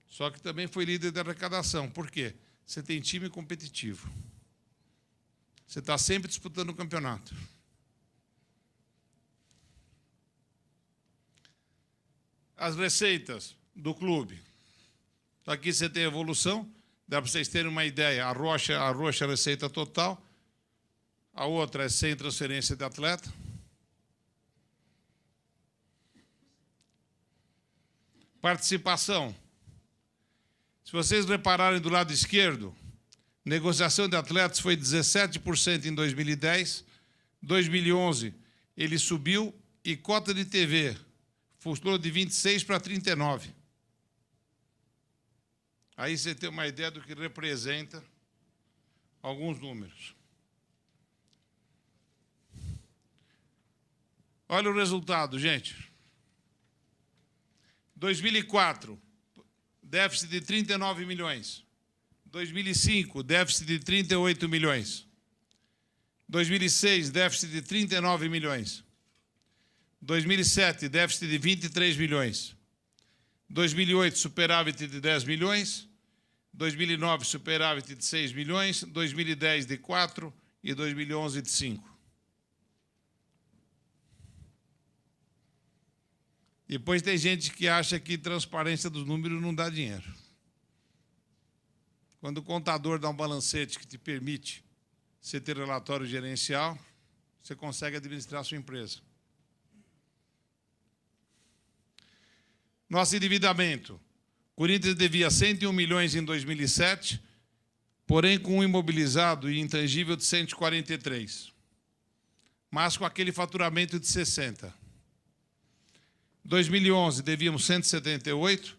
Só que também foi líder da arrecadação. Por quê? Você tem time competitivo. Você está sempre disputando o campeonato. As receitas do clube. Então, aqui você tem a evolução. Dá para vocês terem uma ideia. A roxa é a receita total. A outra é sem transferência de atleta. Participação. Se vocês repararem do lado esquerdo, negociação de atletas foi 17% em 2010. 2011 ele subiu e cota de TV pulou de 26 para 39. Aí você tem uma ideia do que representa alguns números. Olha o resultado, gente. 2004, déficit de 39 milhões. 2005, déficit de 38 milhões. 2006, déficit de 39 milhões. 2007, déficit de 23 milhões. 2008, superávit de 10 milhões. 2009, superávit de 6 milhões. 2010, de 4 e 2011, de 5. Depois tem gente que acha que transparência dos números não dá dinheiro. Quando o contador dá um balancete que te permite você ter relatório gerencial, você consegue administrar a sua empresa. Nosso endividamento. Corinthians devia 101 milhões em 2007, porém com um imobilizado e intangível de 143, mas com aquele faturamento de 60. 2011 devíamos 178,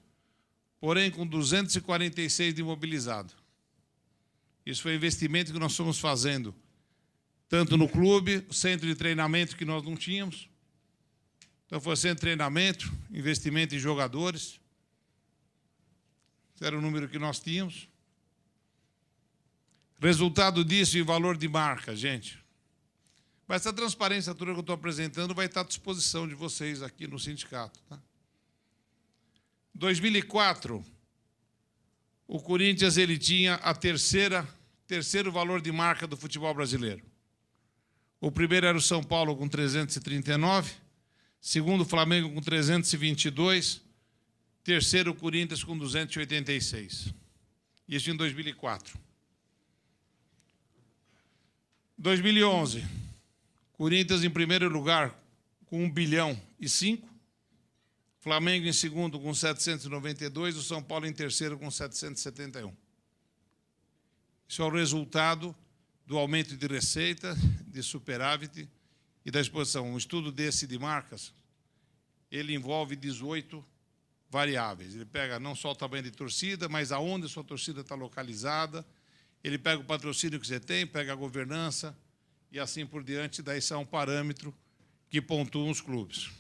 porém com 246 de imobilizado. Isso foi investimento que nós fomos fazendo, tanto no clube, centro de treinamento que nós não tínhamos. Então foi centro de treinamento, investimento em jogadores. Esse era o número que nós tínhamos. Resultado disso em valor de marca, gente. Mas essa transparência toda que eu estou apresentando vai estar à disposição de vocês aqui no sindicato. Tá? 2004, o Corinthians ele tinha a terceiro valor de marca do futebol brasileiro. O primeiro era o São Paulo com 339, segundo o Flamengo com 322, terceiro o Corinthians com 286. Isso em 2004. 2011, Corinthians em primeiro lugar com 1 bilhão e 5, Flamengo em segundo com 792, o São Paulo em terceiro com 771. Isso é o resultado do aumento de receita, de superávit e da exposição. Um estudo desse de marcas, ele envolve 18 variáveis. Ele pega não só o tamanho de torcida, mas aonde a sua torcida está localizada. Ele pega o patrocínio que você tem, pega a governança e assim por diante. Daí isso é um parâmetro que pontua os clubes.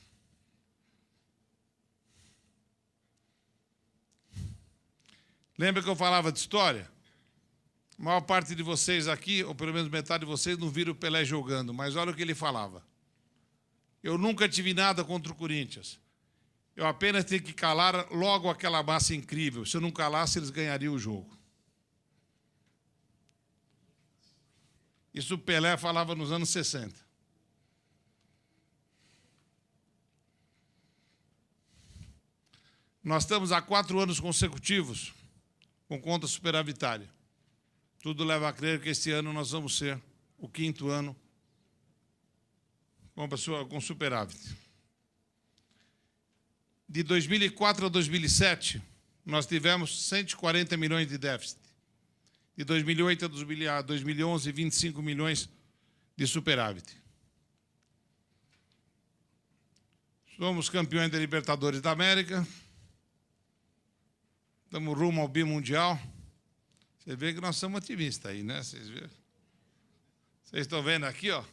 Lembra que eu falava de história? A maior parte de vocês aqui, ou pelo menos metade de vocês, não viram o Pelé jogando, mas olha o que ele falava. Eu nunca tive nada contra o Corinthians. Eu apenas tenho que calar logo aquela massa incrível. Se eu não calasse, eles ganhariam o jogo. Isso o Pelé falava nos anos 60. Nós estamos há 4 anos consecutivos com conta superavitária. Tudo leva a crer que este ano nós vamos ser o 5º ano com superávit. De 2004 a 2007, nós tivemos 140 milhões de déficit. De 2008 a 2011, 25 milhões de superávit. Somos campeões da Libertadores da América. Estamos rumo ao bimundial. Você vê que nós somos otimistas aí, né? Vocês estão vendo aqui, ó.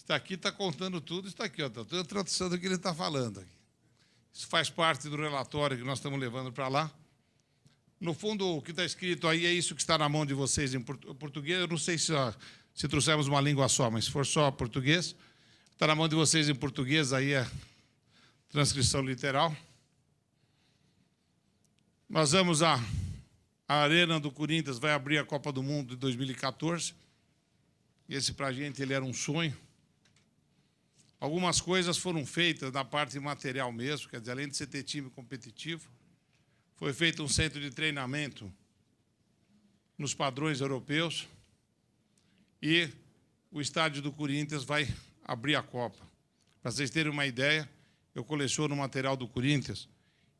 Está aqui, está contando tudo, está aqui, está toda a tradução do que ele está falando. Isso faz parte do relatório que nós estamos levando para lá. No fundo, o que está escrito aí é isso que está na mão de vocês em português. Eu não sei se trouxemos uma língua só, mas se for só português, está na mão de vocês em português, aí é transcrição literal. Nós vamos a Arena do Corinthians, vai abrir a Copa do Mundo de 2014. Esse, para a gente, ele era um sonho. Algumas coisas foram feitas na parte material mesmo, quer dizer, além de você ter time competitivo, foi feito um centro de treinamento nos padrões europeus e o estádio do Corinthians vai abrir a Copa. Para vocês terem uma ideia, eu coleciono material do Corinthians,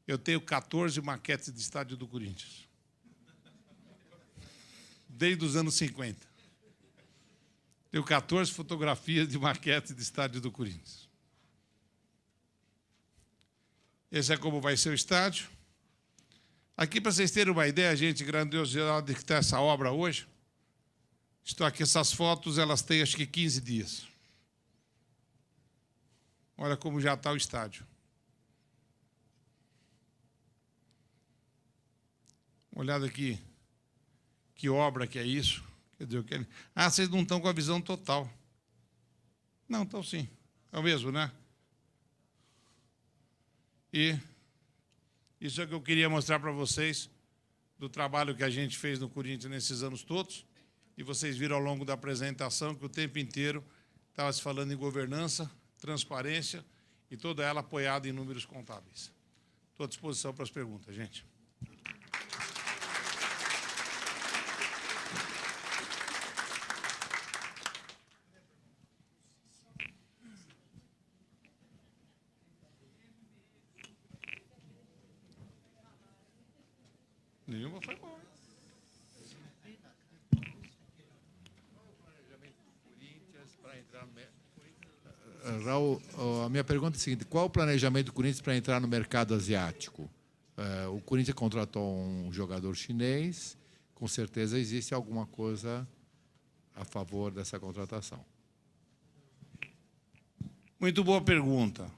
eu tenho 14 maquetes de estádio do Corinthians. Desde os anos 50. Tenho 14 fotografias de maquete de estádio do Corinthians. Esse é como vai ser o estádio. Aqui, para vocês terem uma ideia, gente, grandiosidade que está essa obra hoje. Estou aqui, essas fotos, elas têm acho que 15 dias. Olha como já está o estádio. Uma olhada aqui. Que obra que é isso? Quer dizer, vocês não estão com a visão total. Não, estão sim. É o mesmo, né? E isso é o que eu queria mostrar para vocês do trabalho que a gente fez no Corinthians nesses anos todos. E vocês viram ao longo da apresentação que o tempo inteiro estava se falando em governança, transparência e toda ela apoiada em números contábeis. Estou à disposição para as perguntas, gente. Nenhuma foi boa. Raul, a minha pergunta é a seguinte: qual o planejamento do Corinthians para entrar no mercado asiático? O Corinthians contratou um jogador chinês, com certeza existe alguma coisa a favor dessa contratação. Muito boa pergunta.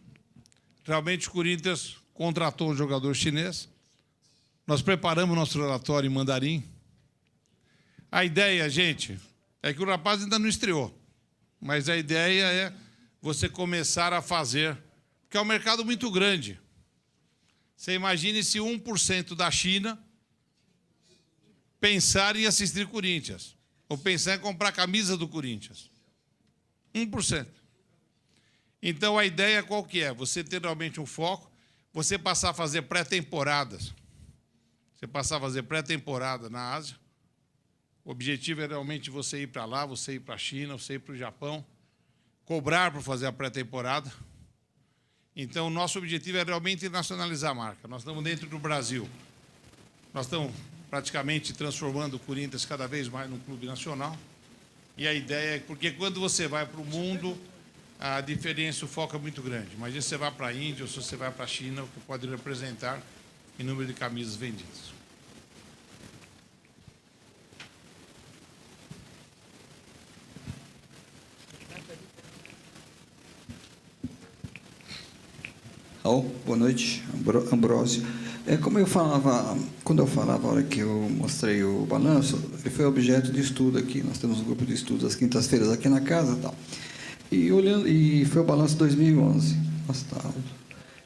Realmente o Corinthians contratou um jogador chinês. Nós preparamos nosso relatório em mandarim. A ideia, gente, é que o rapaz ainda não estreou. Mas a ideia é você começar a fazer, porque é um mercado muito grande. Você imagine se 1% da China pensar em assistir Corinthians, ou pensar em comprar camisa do Corinthians. 1%. Então, a ideia qual que é? Você ter realmente um foco, você passar a fazer pré-temporadas. Você passar a fazer pré-temporada na Ásia. O objetivo é realmente você ir para lá, você ir para a China, você ir para o Japão, cobrar para fazer a pré-temporada. Então, o nosso objetivo é realmente nacionalizar a marca. Nós estamos dentro do Brasil. Nós estamos praticamente transformando o Corinthians cada vez mais num clube nacional. E a ideia é porque quando você vai para o mundo, a diferença, o foco é muito grande. Imagina se você vai para a Índia ou se você vai para a China, o que pode representar em número de camisas vendidas. Boa noite, Ambrósio. Como eu falava, quando eu falava, a hora que eu mostrei o balanço, ele foi objeto de estudo aqui. Nós temos um grupo de estudos às quintas-feiras aqui na casa, tal. E foi o balanço de 2011.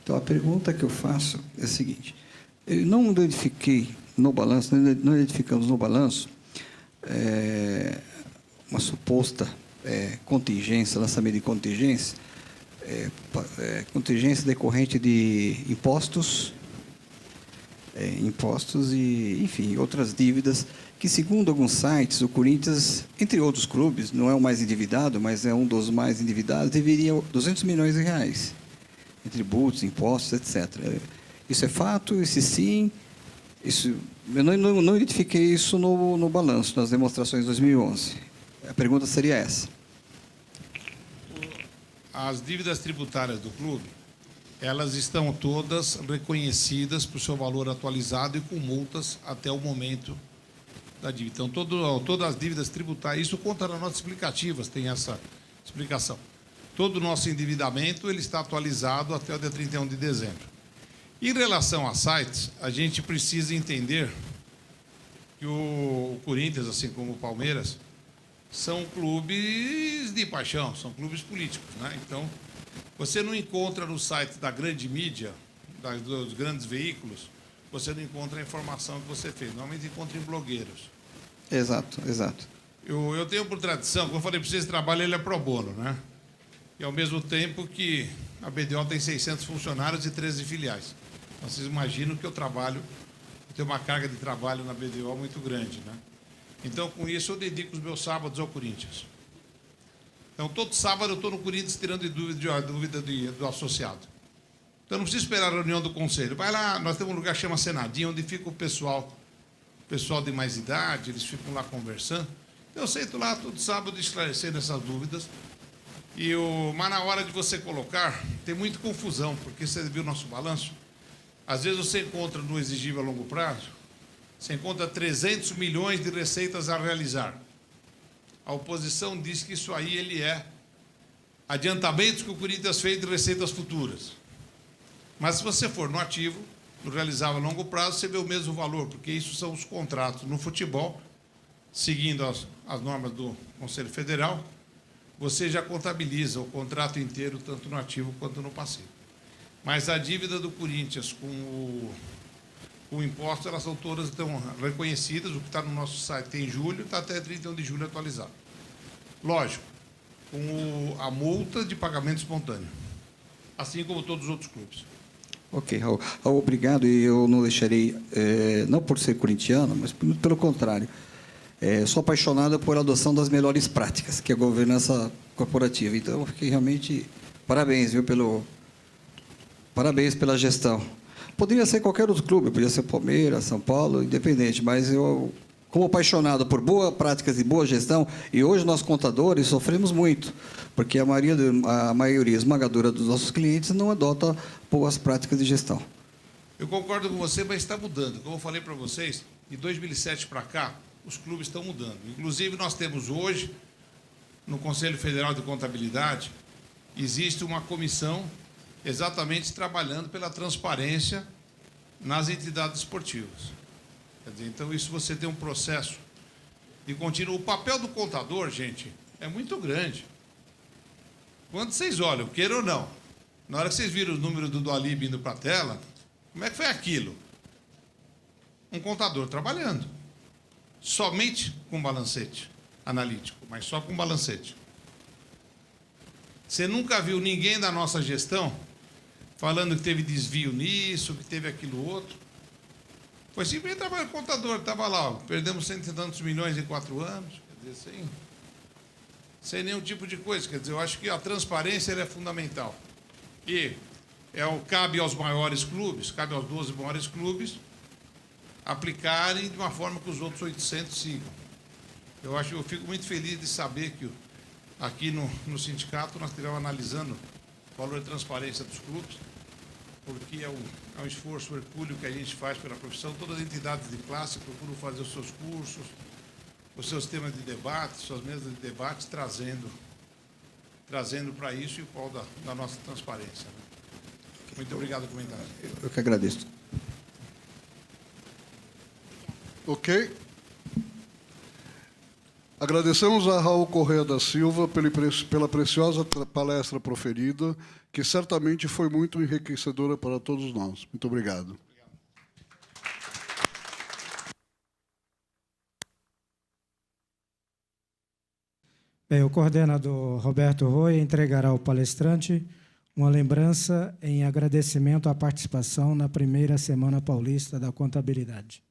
Então a pergunta que eu faço é a seguinte: eu não identifiquei no balanço, não identificamos no balanço uma suposta contingência, lançamento de contingência. Contingência decorrente de impostos e, enfim, outras dívidas que, segundo alguns sites, o Corinthians, entre outros clubes, não é o mais endividado, mas é um dos mais endividados, deveria 200 milhões de reais, em tributos, impostos, etc. Isso é fato? Isso sim? Eu não identifiquei isso no balanço, nas demonstrações de 2011. A pergunta seria essa. As dívidas tributárias do clube, elas estão todas reconhecidas por seu valor atualizado e com multas até o momento da dívida. Então, todas as dívidas tributárias, isso conta nas notas explicativas, tem essa explicação. todo o nosso endividamento ele está atualizado até o dia 31 de dezembro. Em relação a sites, a gente precisa entender que o Corinthians, assim como o Palmeiras, são clubes de paixão, são clubes políticos, né? Então, você não encontra no site da grande mídia, dos grandes veículos, você não encontra a informação que você fez. Normalmente encontra em blogueiros. Exato, exato. Eu tenho por tradição, como eu falei para vocês, esse trabalho ele é pro bono, né? E ao mesmo tempo que a BDO tem 600 funcionários e 13 filiais. Então, vocês imaginam que eu tenho uma carga de trabalho na BDO muito grande, né? Então, com isso, eu dedico os meus sábados ao Corinthians. Então, todo sábado eu estou no Corinthians tirando dúvida do associado. Então, não precisa esperar a reunião do conselho. Vai lá, nós temos um lugar que chama Senadinho, onde fica o pessoal de mais idade, eles ficam lá conversando. Então, eu sento lá todo sábado esclarecendo essas dúvidas. Mas na hora de você colocar, tem muita confusão, porque você viu o nosso balanço. Às vezes você encontra no exigível a longo prazo, você encontra 300 milhões de receitas a realizar. A oposição diz que isso aí ele é adiantamentos que o Corinthians fez de receitas futuras. Mas se você for no ativo, no realizável a longo prazo, você vê o mesmo valor, porque isso são os contratos no futebol, seguindo as normas do Conselho Federal, você já contabiliza o contrato inteiro, tanto no ativo quanto no passivo. Mas a dívida do Corinthians com o imposto, elas são todas tão reconhecidas, o que está no nosso site tem em julho, está até 31 de julho atualizado. Lógico, com a multa de pagamento espontâneo, assim como todos os outros clubes. Ok, Raul. Raul, obrigado. E eu não deixarei, não por ser corintiano, mas pelo contrário. Sou apaixonado por adoção das melhores práticas, que é a governança corporativa. Então, eu fiquei realmente... Parabéns, viu, Parabéns pela gestão. Poderia ser qualquer outro clube, poderia ser Palmeiras, São Paulo, independente, mas eu, como apaixonado por boas práticas e boa gestão, e hoje nós contadores sofremos muito, porque a maioria esmagadora dos nossos clientes não adota boas práticas de gestão. Eu concordo com você, mas está mudando. Como eu falei para vocês, de 2007 para cá, os clubes estão mudando. Inclusive, nós temos hoje, no Conselho Federal de Contabilidade, existe uma comissão exatamente trabalhando pela transparência nas entidades esportivas. Quer dizer, então, isso você tem um processo de contínuo. O papel do contador, gente, é muito grande. Quando vocês olham, queiram ou não, na hora que vocês viram os números do Dualib indo para a tela, como é que foi aquilo? Um contador trabalhando. Somente com balancete analítico, mas só com balancete. Você nunca viu ninguém da nossa gestão falando que teve desvio nisso, que teve aquilo outro. Foi simplesmente trabalho contador, estava lá, ó, perdemos 100 e tantos milhões em 4 anos, quer dizer, sem nenhum tipo de coisa. Quer dizer, eu acho que a transparência ela é fundamental. E cabe aos maiores clubes, cabe aos 12 maiores clubes, aplicarem de uma forma que os outros 800 sigam. Eu fico muito feliz de saber que aqui no sindicato nós estivemos analisando o valor de transparência dos clubes, porque é um esforço hercúleo que a gente faz pela profissão. Todas as entidades de classe procuram fazer os seus cursos, os seus temas de debate, suas mesas de debate, trazendo para isso e o qual da nossa transparência. Muito obrigado pelo comentário. Eu que agradeço. Ok. Agradecemos a Raul Correia da Silva pela preciosa palestra proferida, que certamente foi muito enriquecedora para todos nós. Muito obrigado. Bem, o coordenador Roberto Roy entregará ao palestrante uma lembrança em agradecimento à participação na primeira Semana Paulista da Contabilidade.